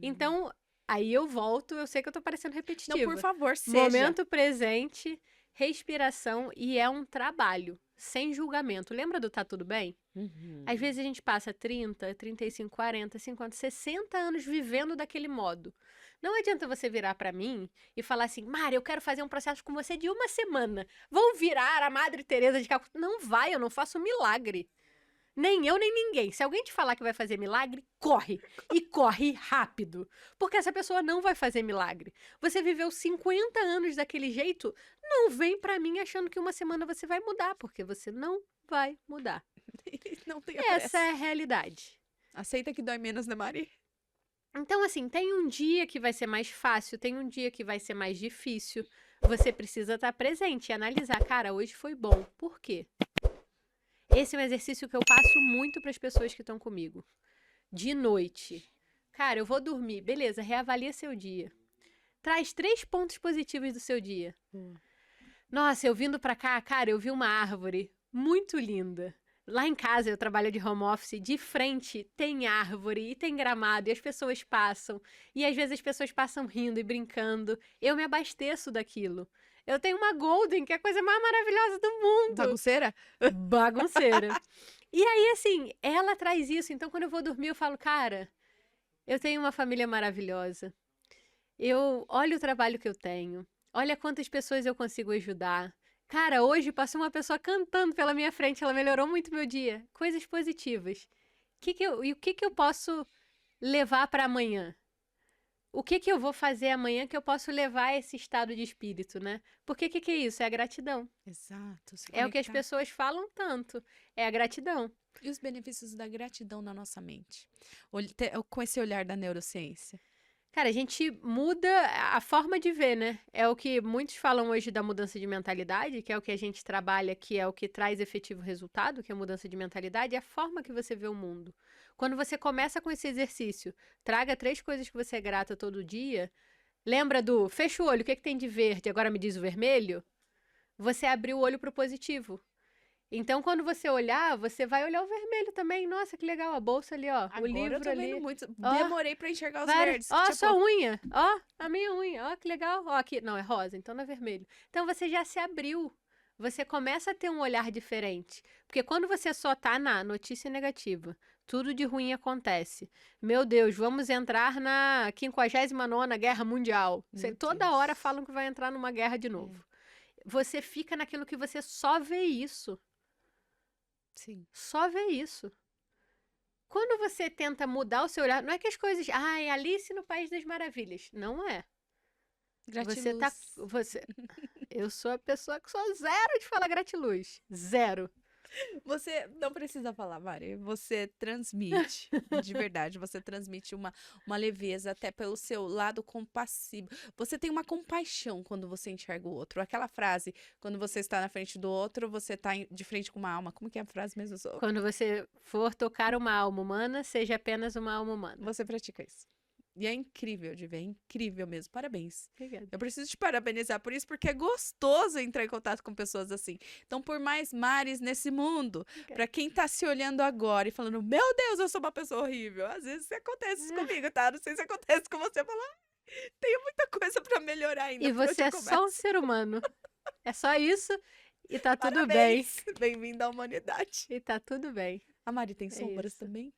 Então, aí eu volto, eu sei que eu tô parecendo repetitiva. Não, por favor, seja. Momento presente, respiração, e é um trabalho, sem julgamento. Lembra do tá tudo bem? Às vezes a gente passa 30, 35, 40, 50, 60 anos vivendo daquele modo. Não adianta você virar pra mim e falar assim, Mari, eu quero fazer um processo com você de 1 semana. Vou virar a Madre Teresa de Calcutá. Não vai, eu não faço milagre. Nem eu, nem ninguém. Se alguém te falar que vai fazer milagre, corre. E corre rápido. Porque essa pessoa não vai fazer milagre. Você viveu 50 anos daquele jeito, não vem pra mim achando que 1 semana você vai mudar, porque você não vai mudar. Não tem Essa é a realidade. Aceita que dói menos, né, Mari? Então, assim, tem um dia que vai ser mais fácil, tem um dia que vai ser mais difícil. Você precisa estar presente e analisar. Cara, hoje foi bom. Por quê? Esse é um exercício que eu passo muito para as pessoas que estão comigo. De noite. Cara, eu vou dormir. Beleza, reavalia seu dia. Traz 3 pontos positivos do seu dia. Nossa, eu vindo pra cá, cara, eu vi uma árvore muito linda. Lá em casa, eu trabalho de home office, de frente tem árvore e tem gramado, e as pessoas passam. E às vezes as pessoas passam rindo e brincando. Eu me abasteço daquilo. Eu tenho uma Golden, que é a coisa mais maravilhosa do mundo. Bagunceira? Bagunceira. E aí, assim, ela traz isso. Então, quando eu vou dormir, eu falo, cara, eu tenho uma família maravilhosa. Eu olho o trabalho que eu tenho. Olha quantas pessoas eu consigo ajudar. Cara, hoje passou uma pessoa cantando pela minha frente. Ela melhorou muito meu dia. Coisas positivas. E o que eu posso levar para amanhã? O que eu vou fazer amanhã que eu posso levar a esse estado de espírito, né? Porque o que é isso? É a gratidão. Exato. É o que as pessoas falam tanto. É a gratidão. E os benefícios da gratidão na nossa mente? Com esse olhar da neurociência. Cara, a gente muda a forma de ver, né? É o que muitos falam hoje da mudança de mentalidade, que é o que a gente trabalha, que é o que traz efetivo resultado, que é a mudança de mentalidade, é a forma que você vê o mundo. Quando você começa com esse exercício, traga 3 coisas que você é grata todo dia, lembra do fecha o olho, o que tem de verde, agora me diz o vermelho? Você abriu o olho para o positivo. Então, quando você olhar, você vai olhar o vermelho também. Nossa, que legal, a bolsa ali, ó. Agora o livro eu tô ali. vendo muito. Ó, Demorei pra enxergar os verdes. Ó, Tipo, sua unha. Ó, a minha unha. Ó, que legal. Ó, aqui. Não, é rosa, então não é vermelho. Então, você já se abriu. Você começa a ter um olhar diferente. Porque quando você só tá na notícia negativa, tudo de ruim acontece. Meu Deus, vamos entrar na 59ª Guerra Mundial. Toda hora falam que vai entrar numa guerra de novo. Você fica naquilo que você só vê isso. Sim. Só vê isso. Quando você tenta mudar o seu olhar, não é que as coisas... é Alice no País das Maravilhas. Não é. Gratiluz. Eu sou a pessoa que sou zero de falar gratiluz. Zero. Você não precisa falar, Mari. Você transmite, de verdade, você transmite uma leveza até pelo seu lado compassivo. Você tem uma compaixão quando você enxerga o outro. Aquela frase, quando você está na frente do outro, você está de frente com uma alma. Como que é a frase mesmo? Quando você for tocar uma alma humana, seja apenas uma alma humana. Você pratica isso. E é incrível de ver, é incrível mesmo. Parabéns. Obrigada. Eu preciso te parabenizar por isso, porque é gostoso entrar em contato com pessoas assim. Então, por mais Maris nesse mundo, pra quem tá se olhando agora e falando, meu Deus, eu sou uma pessoa horrível. Às vezes acontece isso comigo, tá? Não sei se acontece com você, falar, tenho muita coisa pra melhorar ainda. E por onde você eu é só um começo?" ser humano. É só isso e tá tudo bem. Parabéns. Bem-vindo à humanidade. E tá tudo bem. A Mari tem sombras isso. também?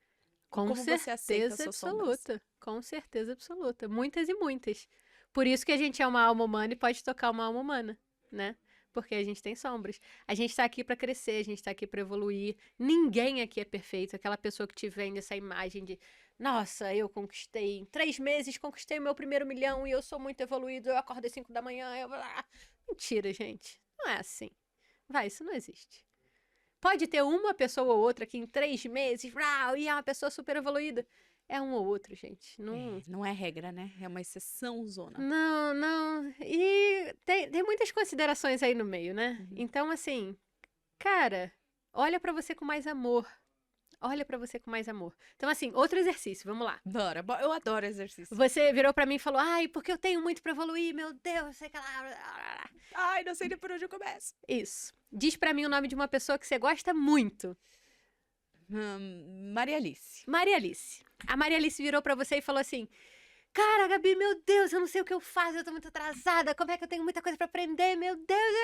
Com Como você aceita certeza suas sombras? absoluta. Com certeza absoluta. Muitas e muitas. Por isso que a gente é uma alma humana e pode tocar uma alma humana, né? Porque a gente tem sombras. A gente tá aqui pra crescer, a gente tá aqui pra evoluir. Ninguém aqui é perfeito. Aquela pessoa que te vende essa imagem de nossa, eu conquistei em 3 meses, conquistei o meu primeiro milhão e eu sou muito evoluído, eu acordo às 5 da manhã, Mentira, gente. Não é assim. Vai, isso não existe. Pode ter uma pessoa ou outra que em 3 meses, e é uma pessoa super evoluída. É um ou outro, gente. Não, Não é regra, né? É uma exceção zona. não. E tem muitas considerações aí no meio, né? Então, assim, cara, olha pra você com mais amor. Olha pra você com mais amor. Então, assim, outro exercício, vamos lá. Bora, eu adoro exercício. Você virou pra mim e falou, ai, porque eu tenho muito pra evoluir, meu Deus, sei que lá. Ai, não sei nem por onde eu começo. Isso. Diz pra mim o nome de uma pessoa que você gosta muito. Maria Alice. Maria Alice. A Maria Alice virou pra você e falou assim, cara, Gabi, meu Deus, eu não sei o que eu faço, eu tô muito atrasada, como é que eu tenho muita coisa pra aprender, meu Deus.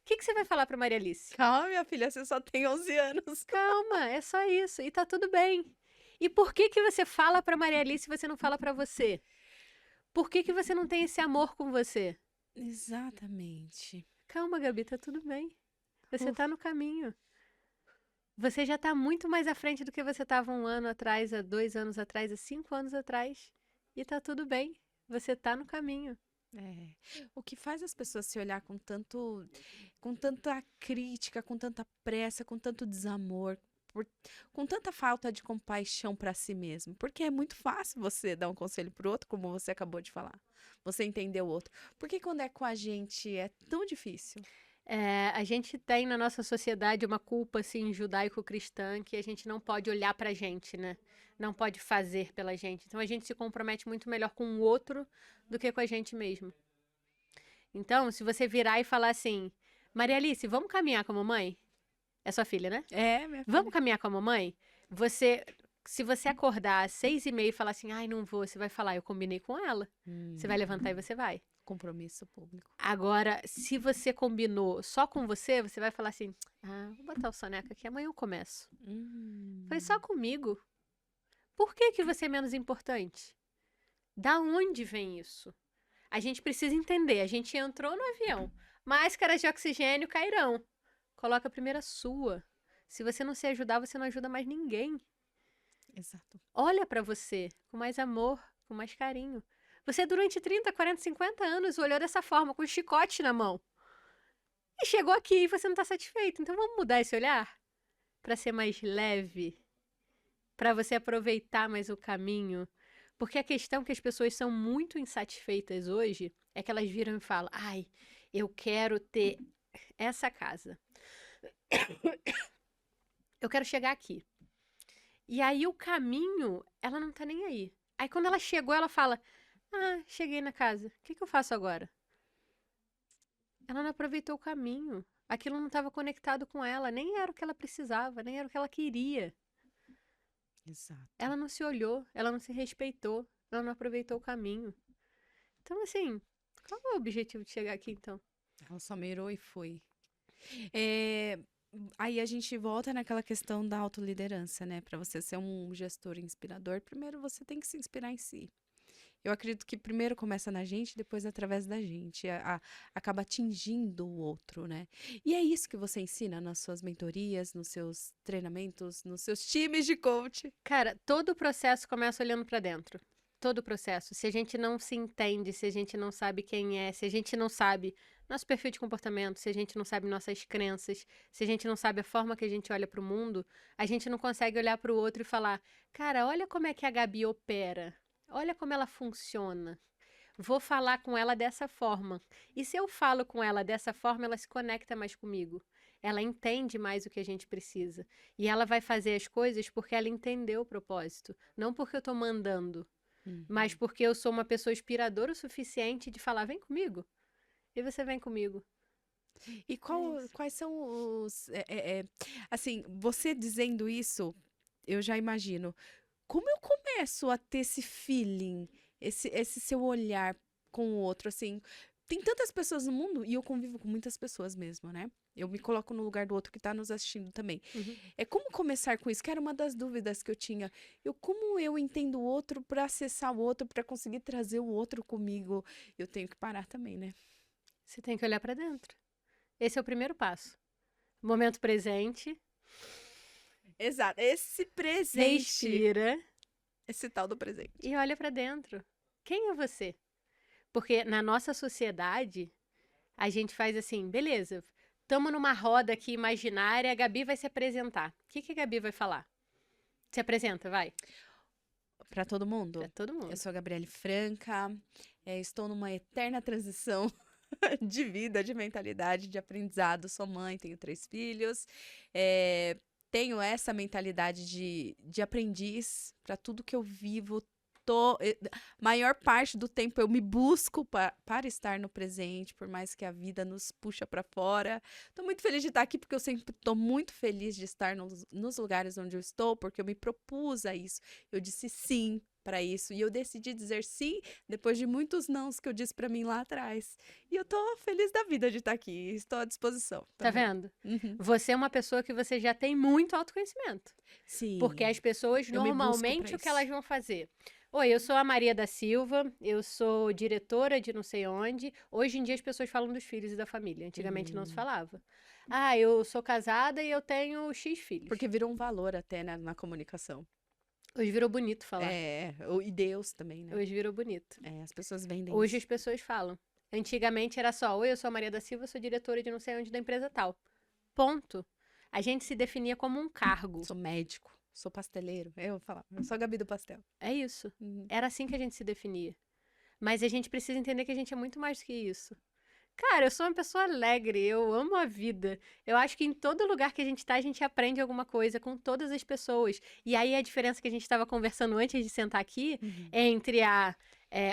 O que você vai falar pra Maria Alice? Calma, minha filha, você só tem 11 anos. Calma, é só isso, e tá tudo bem. E por que você fala pra Maria Alice e você não fala pra você? Por que você não tem esse amor com você? Exatamente. Calma, Gabi, tá tudo bem. Você tá no caminho. Você já tá muito mais à frente do que você tava 1 ano atrás, há 2 anos atrás, há 5 anos atrás. E tá tudo bem. Você tá no caminho. É. O que faz as pessoas se olhar com tanta crítica, com tanta pressa, com tanto desamor, com tanta falta de compaixão pra si mesmo? Porque é muito fácil você dar um conselho pro outro, como você acabou de falar. Você entender o outro. Porque quando é com a gente é tão difícil. A gente tem na nossa sociedade uma culpa, assim, judaico-cristã, que a gente não pode olhar pra gente, né? Não pode fazer pela gente. Então, a gente se compromete muito melhor com o outro do que com a gente mesmo. Então, se você virar e falar assim, Maria Alice, vamos caminhar com a mamãe? É sua filha, né? É, minha filha. Vamos caminhar com a mamãe? Se você acordar às 6h30 e falar assim, ai, não vou, você vai falar, eu combinei com ela. Você vai levantar e você vai. Compromisso público. Agora, se você combinou só com você, você vai falar assim, vou botar o soneca aqui, amanhã eu começo. Foi só comigo. Por que você é menos importante? Da onde vem isso? A gente precisa entender, a gente entrou no avião, máscaras de oxigênio cairão. Coloca a primeira sua. Se você não se ajudar, você não ajuda mais ninguém. Exato. Olha pra você com mais amor, com mais carinho. Você durante 30, 40, 50 anos olhou dessa forma, com um chicote na mão. E chegou aqui e você não tá satisfeito. Então vamos mudar esse olhar? Pra ser mais leve. Pra você aproveitar mais o caminho. Porque a questão que as pessoas são muito insatisfeitas hoje é que elas viram e falam, ai, eu quero ter essa casa. Eu quero chegar aqui. E aí o caminho, ela não tá nem aí. Aí quando ela chegou, ela fala, cheguei na casa. O que eu faço agora? Ela não aproveitou o caminho. Aquilo não estava conectado com ela. Nem era o que ela precisava, nem era o que ela queria. Exato. Ela não se olhou, ela não se respeitou, ela não aproveitou o caminho. Então, assim, qual é o objetivo de chegar aqui, então? Ela só mirou e foi. Aí a gente volta naquela questão da autoliderança, né? Para você ser um gestor inspirador, primeiro você tem que se inspirar em si. Eu acredito que primeiro começa na gente, depois através da gente, acaba atingindo o outro, né? E é isso que você ensina nas suas mentorias, nos seus treinamentos, nos seus times de coach. Cara, todo o processo começa olhando pra dentro. Todo o processo. Se a gente não se entende, se a gente não sabe quem é, se a gente não sabe nosso perfil de comportamento, se a gente não sabe nossas crenças, se a gente não sabe a forma que a gente olha para o mundo, a gente não consegue olhar para o outro e falar, cara, olha como é que a Gabi opera, olha como ela funciona. Vou falar com ela dessa forma. E se eu falo com ela dessa forma, ela se conecta mais comigo. Ela entende mais o que a gente precisa. E ela vai fazer as coisas porque ela entendeu o propósito. Não porque eu estou mandando, mas porque eu sou uma pessoa inspiradora o suficiente de falar, vem comigo. E você vem comigo. E quais são os... assim, você dizendo isso, eu já imagino. Como eu começo a ter esse feeling, esse seu olhar com o outro, assim... Tem tantas pessoas no mundo e eu convivo com muitas pessoas mesmo, né? Eu me coloco no lugar do outro que tá nos assistindo também. É como começar com isso, que era uma das dúvidas que eu tinha. Como eu entendo o outro para acessar o outro, para conseguir trazer o outro comigo? Eu tenho que parar também, né? Você tem que olhar para dentro. Esse é o primeiro passo. Momento presente. Exato. Esse presente. Respira. Esse tal do presente. E olha para dentro. Quem é você? Porque na nossa sociedade, a gente faz assim, beleza, estamos numa roda aqui imaginária, a Gabi vai se apresentar. O que a Gabi vai falar? Se apresenta, vai. Para todo mundo? Para todo mundo. Eu sou a Gabriele Franca, estou numa eterna transição de vida, de mentalidade, de aprendizado. Sou mãe, tenho 3 filhos, tenho essa mentalidade de aprendiz para tudo que eu vivo. Maior parte do tempo eu me busco para estar no presente, por mais que a vida nos puxa para fora. Tô muito feliz de estar aqui, porque eu sempre tô muito feliz de estar nos lugares onde eu estou, porque eu me propus a isso. Eu disse sim para isso, e eu decidi dizer sim depois de muitos nãos que eu disse para mim lá atrás. E eu tô feliz da vida de estar aqui, estou à disposição. Tá vendo? Você é uma pessoa que você já tem muito autoconhecimento. Sim. Porque as pessoas, normalmente, o que elas vão fazer? Oi, eu sou a Maria da Silva, eu sou diretora de não sei onde. Hoje em dia as pessoas falam dos filhos e da família, antigamente não se falava. Ah, eu sou casada e eu tenho X filhos. Porque virou um valor até na comunicação. Hoje virou bonito falar. E Deus também, né? Hoje virou bonito. As pessoas vendem Hoje isso. as pessoas falam. Antigamente era só, oi, eu sou a Maria da Silva, sou diretora de não sei onde da empresa tal. Ponto. A gente se definia como um cargo. Sou médico. Sou pasteleiro. Eu vou falar, eu sou a Gabi do pastel. É isso. Era assim que a gente se definia. Mas a gente precisa entender que a gente é muito mais do que isso. Cara, eu sou uma pessoa alegre, eu amo a vida. Eu acho que em todo lugar que a gente tá, a gente aprende alguma coisa com todas as pessoas. E aí a diferença que a gente estava conversando antes de sentar aqui é entre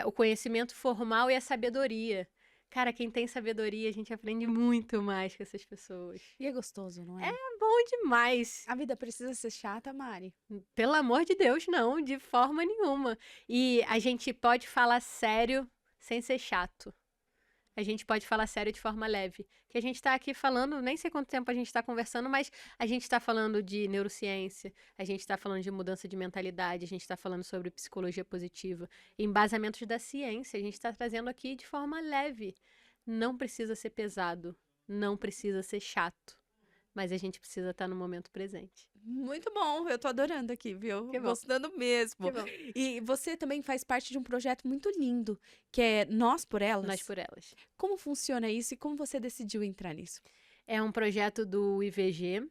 o conhecimento formal e a sabedoria. Cara, quem tem sabedoria, a gente aprende muito mais com essas pessoas. E é gostoso, não é? É bom demais. A vida precisa ser chata, Mari? Pelo amor de Deus, não, de forma nenhuma. E a gente pode falar sério sem ser chato. A gente pode falar sério de forma leve. Que a gente tá aqui falando, nem sei quanto tempo a gente tá conversando, mas a gente tá falando de neurociência, a gente tá falando de mudança de mentalidade, a gente tá falando sobre psicologia positiva, embasamentos da ciência, a gente tá trazendo aqui de forma leve. Não precisa ser pesado, não precisa ser chato, mas a gente precisa estar no momento presente. Muito bom, eu tô adorando aqui, viu? Que bom. Gostando mesmo. Que bom. E você também faz parte de um projeto muito lindo, que é Nós por Elas. Nós por Elas. Como funciona isso e como você decidiu entrar nisso? É um projeto do IVG,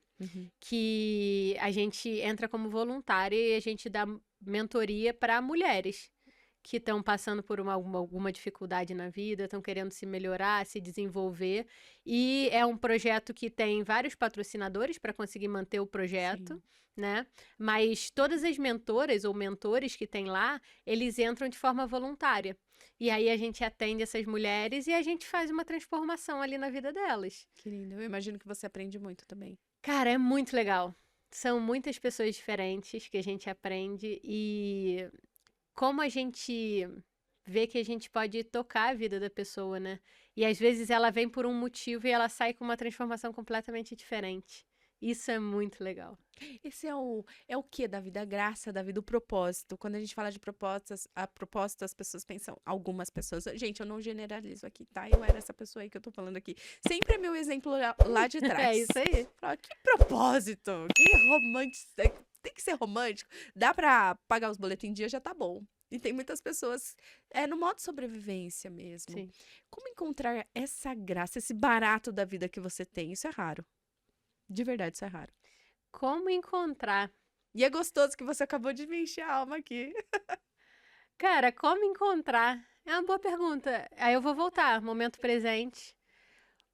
que a gente entra como voluntária e a gente dá mentoria para mulheres que estão passando por alguma dificuldade na vida, estão querendo se melhorar, se desenvolver. E é um projeto que tem vários patrocinadores para conseguir manter o projeto, né? Mas todas as mentoras ou mentores que tem lá, eles entram de forma voluntária. E aí a gente atende essas mulheres e a gente faz uma transformação ali na vida delas. Que lindo. Eu imagino que você aprende muito também. Cara, é muito legal. São muitas pessoas diferentes que a gente aprende e como a gente vê que a gente pode tocar a vida da pessoa, né? E às vezes ela vem por um motivo e ela sai com uma transformação completamente diferente. Isso é muito legal. Esse é o quê da vida? A graça da vida, o propósito. Quando a gente fala de propósitos, as pessoas pensam, algumas pessoas, gente, eu não generalizo aqui, tá? Eu era essa pessoa aí que eu tô falando aqui. Sempre é meu exemplo lá de trás. É isso aí. Fala, que propósito, que romântico. Tem que ser romântico. Dá pra pagar os boletos em dia, já tá bom. E tem muitas pessoas no modo sobrevivência mesmo. Sim. Como encontrar essa graça, esse barato da vida que você tem? Isso é raro. De verdade, isso é raro. Como encontrar? E é gostoso que você acabou de me encher a alma aqui. Cara, como encontrar? É uma boa pergunta. Aí eu vou voltar, momento presente.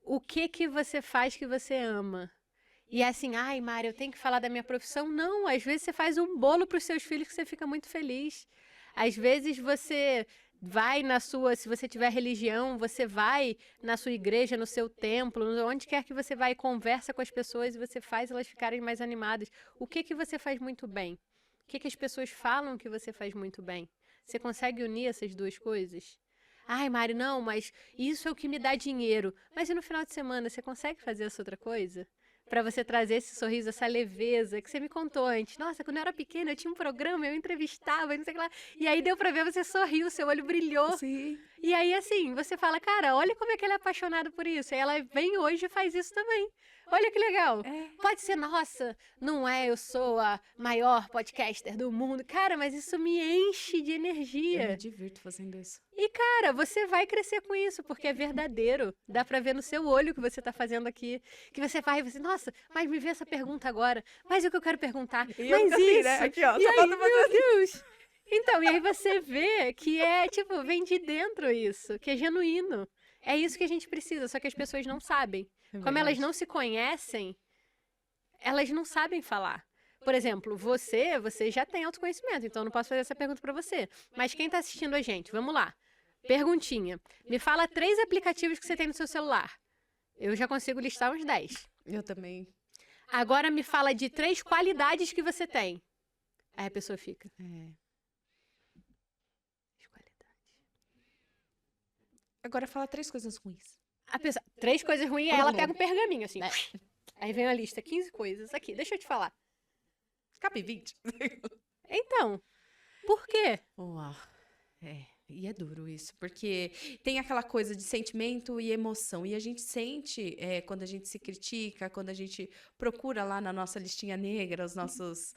O que você faz que você ama? E é assim, ai, Mari, eu tenho que falar da minha profissão. Não, às vezes você faz um bolo para os seus filhos que você fica muito feliz. Às vezes você vai se você tiver religião, você vai na sua igreja, no seu templo, onde quer que você vai, conversa com as pessoas e você faz elas ficarem mais animadas. O que você faz muito bem? O que as pessoas falam que você faz muito bem? Você consegue unir essas duas coisas? Ai, Mari, não, mas isso é o que me dá dinheiro. Mas e no final de semana, você consegue fazer essa outra coisa? Para você trazer esse sorriso, essa leveza que você me contou antes. Nossa, quando eu era pequena, eu tinha um programa, eu entrevistava, não sei o que lá. E aí deu pra ver, você sorriu, seu olho brilhou. Sim. E aí, assim, você fala, cara, olha como é que ela é apaixonada por isso. E ela vem hoje e faz isso também. Olha que legal. Pode ser, nossa, não é, eu sou a maior podcaster do mundo. Cara, mas isso me enche de energia. Eu me divirto fazendo isso. E, cara, você vai crescer com isso, porque é verdadeiro. Dá pra ver no seu olho o que você tá fazendo aqui. Que você vai e você, nossa, mas me vê essa pergunta agora. Mas o que eu quero perguntar? E mas eu isso. assim, né? Aqui, ó, E só aí, falta meu Deus. Então, e aí você vê que tipo, vem de dentro isso, que é genuíno. É isso que a gente precisa, só que as pessoas não sabem. Como elas não se conhecem, elas não sabem falar. Por exemplo, você já tem autoconhecimento, então eu não posso fazer essa pergunta pra você. Mas quem tá assistindo a gente, vamos lá. Perguntinha. Me fala 3 aplicativos que você tem no seu celular. Eu já consigo listar uns 10. Eu também. Agora me fala de 3 qualidades que você tem. Aí a pessoa fica. Agora fala 3 coisas ruins. A pessoa, 3 coisas ruins, aí ela pega um pergaminho, assim. Aí vem a lista, 15 coisas. Aqui, deixa eu te falar. Cabe 20. Então, por quê? Uau. E é duro isso, porque tem aquela coisa de sentimento e emoção. E a gente sente quando a gente se critica, quando a gente procura lá na nossa listinha negra os nossos...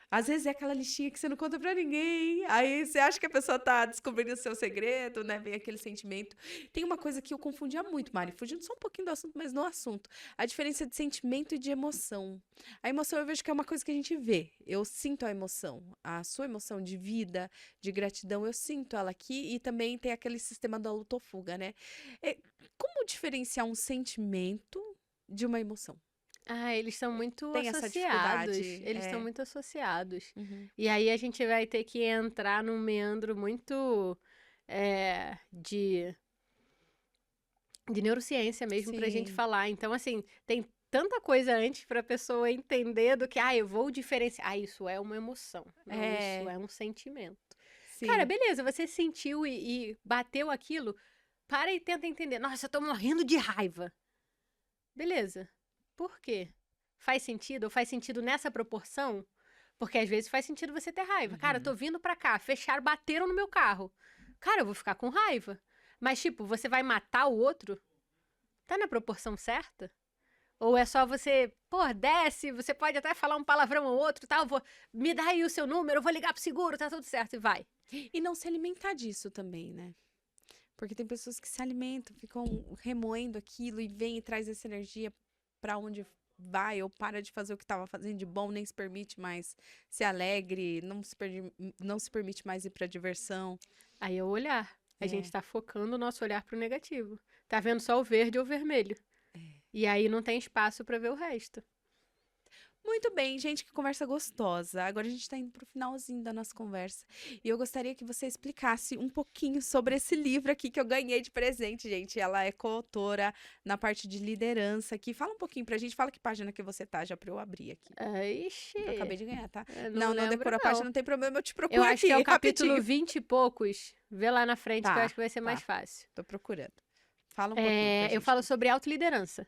Às vezes é aquela listinha que você não conta pra ninguém. Aí você acha que a pessoa tá descobrindo o seu segredo, né? Vem aquele sentimento. Tem uma coisa que eu confundia muito, Mari, fugindo só um pouquinho do assunto, mas no assunto. A diferença de sentimento e de emoção. A emoção eu vejo que é uma coisa que a gente vê. Eu sinto a emoção. A sua emoção de vida, de gratidão, eu sinto ela aqui. E também tem aquele sistema da luto-fuga, né? Como diferenciar um sentimento de uma emoção? Eles são muito Tem essa associados. dificuldade, Eles estão muito associados. Uhum. E aí a gente vai ter que entrar num meandro muito de neurociência mesmo pra gente Sim. falar. Então, assim, tem tanta coisa antes pra pessoa entender do que, eu vou diferenciar. Isso é uma emoção. Não, isso é um sentimento. Sim. Cara, beleza, você sentiu e bateu aquilo, para e tenta entender. Nossa, eu tô morrendo de raiva. Beleza. Por quê? Faz sentido? Ou faz sentido nessa proporção? Porque às vezes faz sentido você ter raiva. Cara, eu tô vindo pra cá, bateram no meu carro. Cara, eu vou ficar com raiva. Mas, tipo, você vai matar o outro? Tá na proporção certa? Ou é só você, desce, você pode até falar um palavrão ou outro, tal, me dá aí o seu número, eu vou ligar pro seguro, tá tudo certo, e vai. E não se alimentar disso também, né? Porque tem pessoas que se alimentam, ficam remoendo aquilo e vem e traz essa energia pra onde vai ou para de fazer o que estava fazendo de bom, nem se permite mais ser alegre, não se permite mais ir pra diversão. Aí é o olhar. A gente tá focando o nosso olhar pro negativo. Tá vendo só o verde ou o vermelho. E aí não tem espaço pra ver o resto. Muito bem, gente, que conversa gostosa. Agora a gente tá indo pro finalzinho da nossa conversa. E eu gostaria que você explicasse um pouquinho sobre esse livro aqui que eu ganhei de presente, gente. Ela é coautora na parte de liderança aqui. Fala um pouquinho pra gente, fala que página que você tá, já pra eu abrir aqui. Ixi. Eu acabei de ganhar, tá? Não decorou a página, não tem problema, eu te procuro Eu aqui, acho que é o capítulo rapidinho. 20 e poucos. Vê lá na frente que eu Tá, acho que vai ser mais fácil. Tô procurando. Fala um pouquinho pra gente. Eu falo sobre autoliderança.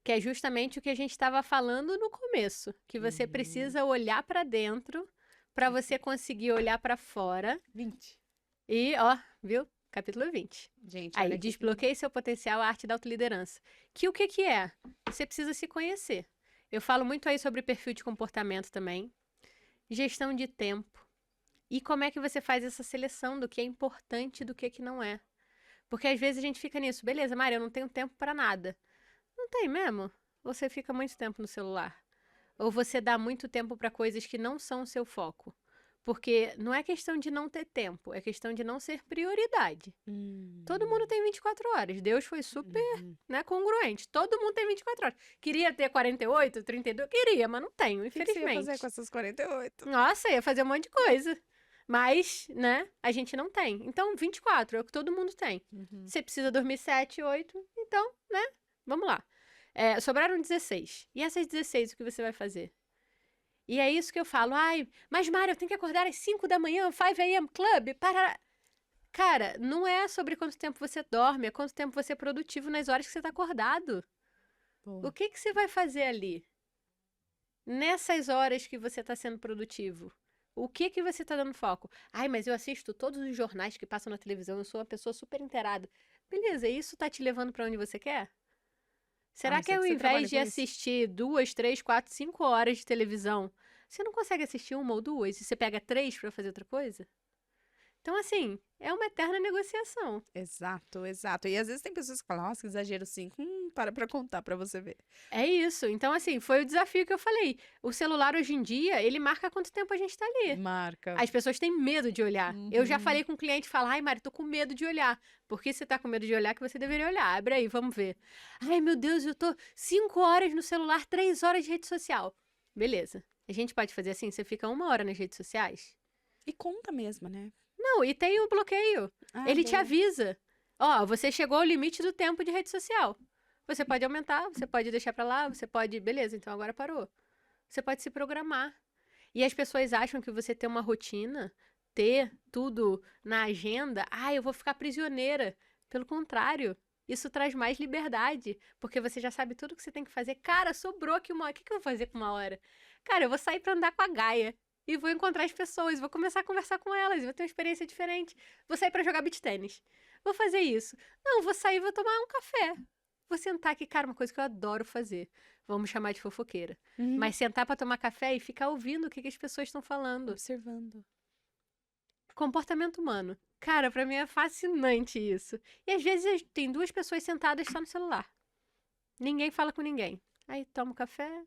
Que é justamente o que a gente estava falando no começo. Que você precisa olhar pra dentro pra você conseguir olhar pra fora. 20. E, viu? Capítulo 20. Gente, olha Aí, aqui. desbloqueie seu potencial, a arte da autoliderança. Que o que é? Você precisa se conhecer. Eu falo muito aí sobre perfil de comportamento também. Gestão de tempo. E como é que você faz essa seleção do que é importante e do que não é? Porque às vezes a gente fica nisso, beleza, Mari, eu não tenho tempo pra nada. Não tem mesmo? Você fica muito tempo no celular. Ou você dá muito tempo pra coisas que não são o seu foco. Porque não é questão de não ter tempo, é questão de não ser prioridade. Todo mundo tem 24 horas. Deus foi super, né, congruente. Todo mundo tem 24 horas. Queria ter 48, 32? Queria, mas não tenho, O que que você ia infelizmente. fazer com essas 48? Nossa, ia fazer um monte de coisa. Mas, né, a gente não tem. Então, 24 é o que todo mundo tem. Você precisa dormir 7, 8, então, né, vamos lá. Sobraram 16. E essas 16, o que você vai fazer? E é isso que eu falo. Ai, mas Mário, eu tenho que acordar às 5 da manhã, 5 a.m. Club, para... Cara, não é sobre quanto tempo você dorme, é quanto tempo você é produtivo nas horas que você tá acordado. Boa. O que você vai fazer ali? Nessas horas que você tá sendo produtivo. O que você tá dando foco? Ai, mas eu assisto todos os jornais que passam na televisão, eu sou uma pessoa super inteirada. Beleza, isso tá te levando pra onde você quer? Será mas que é ao que você trabalha invés de com isso. assistir 2, 3, 4, 5 horas de televisão, você não consegue assistir 1 ou 2 e você pega 3 pra fazer outra coisa? Então, assim, é uma eterna negociação. Exato, exato. E às vezes tem pessoas que falam, nossa, que exagero 5. Para pra contar pra você ver. É isso. Então, assim, foi o desafio que eu falei. O celular, hoje em dia, ele marca quanto tempo a gente tá ali. Marca. As pessoas têm medo de olhar. Eu já Uhum. falei com um cliente, fala, ai, Mari, tô com medo de olhar. Por que você tá com medo de olhar que você deveria olhar? Abre aí, vamos ver. Ai, meu Deus, eu tô 5 horas no celular, 3 horas de rede social. Beleza. A gente pode fazer assim, você fica 1 hora nas redes sociais? E conta mesmo, né? Não, e tem o bloqueio. Ele te boa. avisa. Ó, você chegou ao limite do tempo de rede social. Você pode aumentar, você pode deixar pra lá, você pode... Beleza, então agora parou. Você pode se programar. E as pessoas acham que você ter uma rotina, ter tudo na agenda, eu vou ficar prisioneira. Pelo contrário, isso traz mais liberdade, porque você já sabe tudo que você tem que fazer. Cara, sobrou aqui 1 hora, o que eu vou fazer com 1 hora? Cara, eu vou sair pra andar com a Gaia. E vou encontrar as pessoas, vou começar a conversar com elas, vou ter uma experiência diferente. Vou sair pra jogar beach tênis. Vou fazer isso. Não, vou sair, vou tomar um café. Vou sentar aqui, cara, uma coisa que eu adoro fazer. Vamos chamar de fofoqueira. Mas sentar pra tomar café e ficar ouvindo o que as pessoas estão falando. Observando. Comportamento humano. Cara, pra mim é fascinante isso. E às vezes tem 2 pessoas sentadas só no celular. Ninguém fala com ninguém. Aí toma um café,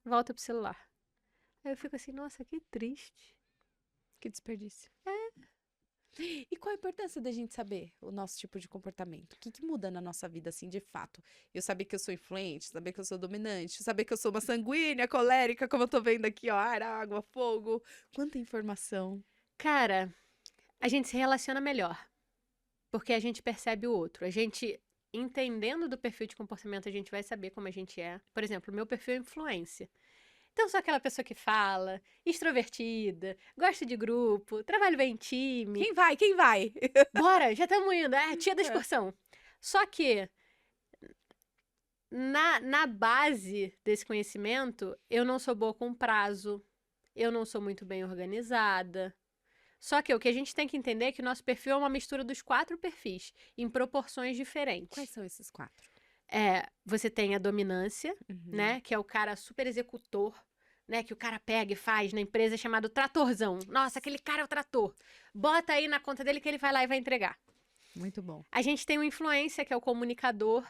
volta pro celular. Aí eu fico assim, nossa, que triste. Que desperdício. E qual a importância da gente saber o nosso tipo de comportamento? O que muda na nossa vida, assim, de fato? Eu saber que eu sou influente, saber que eu sou dominante, saber que eu sou uma sanguínea, colérica, como eu tô vendo aqui, ó, ar, água, fogo. Quanta informação. Cara, a gente se relaciona melhor. Porque a gente percebe o outro. A gente, entendendo do perfil de comportamento, a gente vai saber como a gente é. Por exemplo, o meu perfil é influência. Então, sou aquela pessoa que fala, extrovertida, gosta de grupo, trabalho bem em time. Quem vai? Quem vai? Bora, já estamos indo. Tia da excursão. Só que, na base desse conhecimento, eu não sou boa com prazo. Eu não sou muito bem organizada. Só que o que a gente tem que entender é que o nosso perfil é uma mistura dos 4 perfis, em proporções diferentes. Quais são esses 4? Você tem a dominância, né? Que é o cara super executor, né? Que o cara pega e faz na empresa chamado tratorzão. Nossa, aquele cara é o trator. Bota aí na conta dele que ele vai lá e vai entregar. Muito bom. A gente tem o influência, que é o comunicador,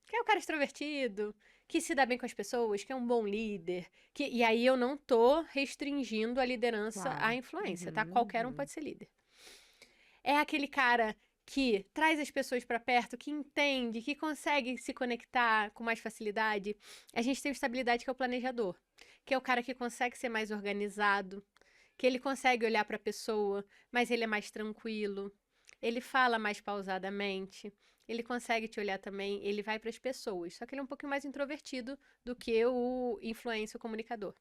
que é o cara extrovertido, que se dá bem com as pessoas, que é um bom líder. E aí eu não tô restringindo a liderança à influência, tá? Qualquer um pode ser líder. É aquele cara que traz as pessoas para perto, que entende, que consegue se conectar com mais facilidade. A gente tem o estabilidade, que é o planejador, que é o cara que consegue ser mais organizado, que ele consegue olhar para a pessoa, mas ele é mais tranquilo, ele fala mais pausadamente, ele consegue te olhar também, ele vai para as pessoas, só que ele é um pouquinho mais introvertido do que o influencer, o comunicador.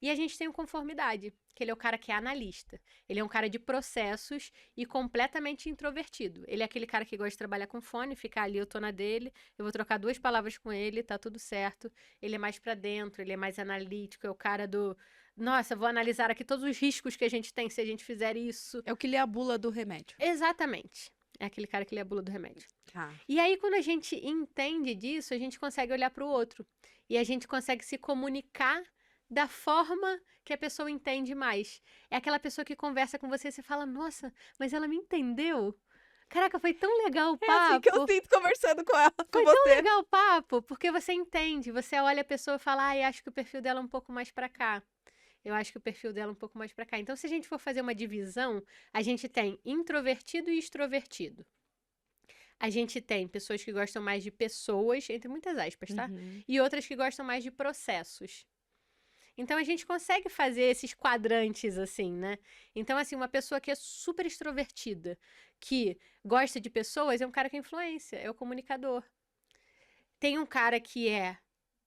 E a gente tem o conformidade, que ele é o cara que é analista. Ele é um cara de processos e completamente introvertido. Ele é aquele cara que gosta de trabalhar com fone, ficar ali, eu tô na dele, eu vou trocar 2 palavras com ele, tá tudo certo. Ele é mais pra dentro, ele é mais analítico, é o cara do... Nossa, vou analisar aqui todos os riscos que a gente tem se a gente fizer isso. É o que lê a bula do remédio. Exatamente. É aquele cara que lê a bula do remédio. Tá. E aí, quando a gente entende disso, a gente consegue olhar pro outro. E a gente consegue se comunicar da forma que a pessoa entende mais. É aquela pessoa que conversa com você e você fala, nossa, mas ela me entendeu? Caraca, foi tão legal o É assim que eu papo. sinto conversando com ela, com Foi tão você. legal o papo, porque você entende. Você olha a pessoa e fala, ai, acho que o perfil dela é um pouco mais pra cá. Eu acho que o perfil dela é um pouco mais pra cá. Então, se a gente for fazer uma divisão, a gente tem introvertido e extrovertido. A gente tem pessoas que gostam mais de pessoas, entre muitas aspas, tá? Uhum. E outras que gostam mais de processos. Então, a gente consegue fazer esses quadrantes assim, né? Então, assim, uma pessoa que é super extrovertida, que gosta de pessoas, é um cara que é influência, é o comunicador. Tem um cara que é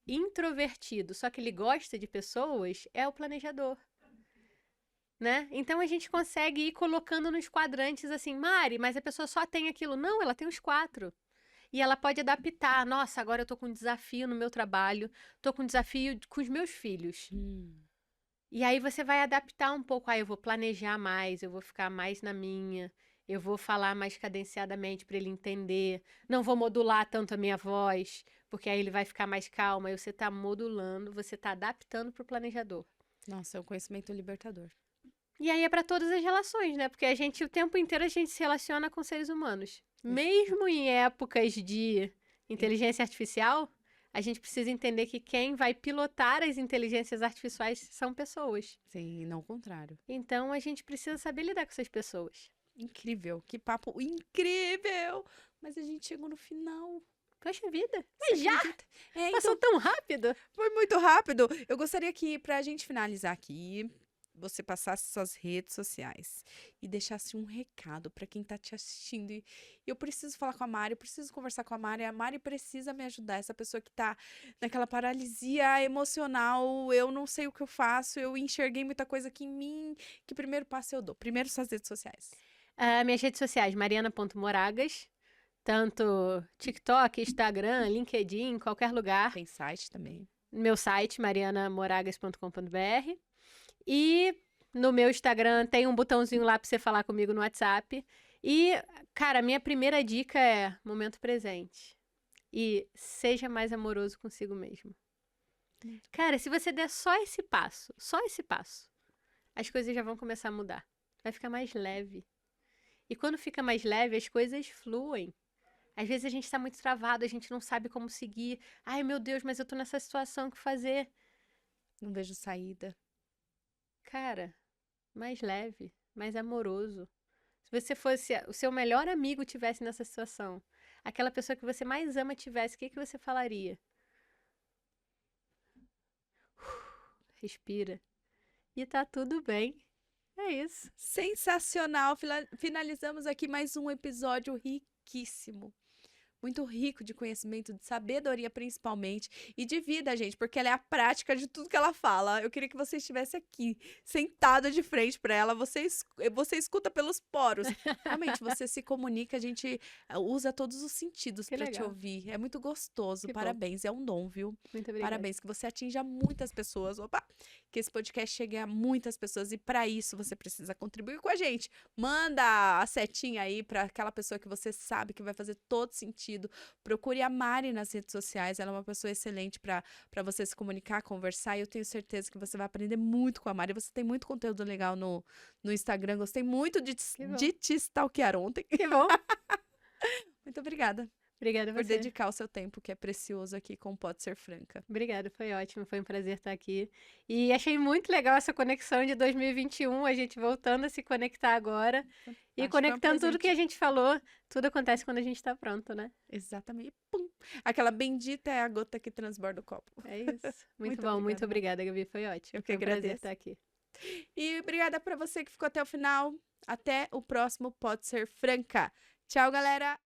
introvertido, só que ele gosta de pessoas, é o planejador. Né? Então a gente consegue ir colocando nos quadrantes assim, Mari, mas a pessoa só tem aquilo. Não, ela tem os 4. E ela pode adaptar. Nossa, agora eu tô com um desafio no meu trabalho, tô com um desafio com os meus filhos. E aí você vai adaptar um pouco. Eu vou planejar mais, eu vou ficar mais na minha, eu vou falar mais cadenciadamente para ele entender. Não vou modular tanto a minha voz, porque aí ele vai ficar mais calmo. Aí você tá modulando, você tá adaptando pro planejador. Nossa, é um conhecimento libertador. E aí é para todas as relações, né? Porque a gente, o tempo inteiro, a gente se relaciona com seres humanos. Mesmo em épocas de inteligência artificial, a gente precisa entender que quem vai pilotar as inteligências artificiais são pessoas. Sim, e não o contrário. Então a gente precisa saber lidar com essas pessoas. Incrível, que papo incrível! Mas a gente chegou no final. Poxa vida, Você mas já acredita? É, passou então, tão rápido. foi muito rápido. Eu gostaria que, pra gente finalizar aqui, você passasse suas redes sociais e deixasse um recado pra quem tá te assistindo. E eu preciso falar com a Mari, eu preciso conversar com a Mari precisa me ajudar. Essa pessoa que tá naquela paralisia emocional, eu não sei o que eu faço, eu enxerguei muita coisa aqui em mim. Que primeiro passo eu dou? Primeiro suas redes sociais. Minhas redes sociais, mariana.moragas, tanto TikTok, Instagram, LinkedIn, qualquer lugar. Tem site também. Meu site, marianamoragas.com.br. E no meu Instagram tem um botãozinho lá pra você falar comigo no WhatsApp. E, cara, minha primeira dica é momento presente. E seja mais amoroso consigo mesmo. Cara, se você der só esse passo, as coisas já vão começar a mudar. Vai ficar mais leve. E quando fica mais leve, as coisas fluem. Às vezes a gente tá muito travado, a gente não sabe como seguir. Ai, meu Deus, mas eu tô nessa situação, o que fazer? Não vejo saída. Cara, mais leve, mais amoroso. Se você fosse, o seu melhor amigo tivesse nessa situação, aquela pessoa que você mais ama tivesse, o que que você falaria? Respira. E tá tudo bem. É isso. Sensacional! Finalizamos aqui mais um episódio riquíssimo. Muito rico de conhecimento, de sabedoria principalmente, e de vida, gente, porque ela é a prática de tudo que ela fala. Eu queria que você estivesse aqui, sentado de frente para ela, você escuta pelos poros. Realmente, você se comunica, a gente usa todos os sentidos Que para te legal. ouvir. É muito gostoso. Que bom. Parabéns, é um dom, viu? Muito obrigada. Parabéns, que você atinja muitas pessoas. Opa! Que esse podcast chegue a muitas pessoas, e para isso você precisa contribuir com a gente. Manda a setinha aí para aquela pessoa que você sabe que vai fazer todo sentido. Procure a Mari nas redes sociais, ela é uma pessoa excelente para você se comunicar, conversar, e eu tenho certeza que você vai aprender muito com a Mari. Você tem muito conteúdo legal no Instagram, gostei muito de te stalkear ontem. Que bom. Muito obrigada Obrigada a por você. dedicar o seu tempo, que é precioso aqui com Pode Ser Franca. Obrigada, foi ótimo, foi um prazer estar aqui. E achei muito legal essa conexão de 2021, a gente voltando a se conectar agora. E conectando tudo que a gente falou, tudo acontece quando a gente tá pronto, né? Exatamente. Pum. Aquela bendita é a gota que transborda o copo. É isso. Muito bom, muito obrigada, Gabi, foi ótimo. Eu que foi um prazer agradeço. estar aqui. E obrigada para você que ficou até o final. Até o próximo Pode Ser Franca. Tchau, galera!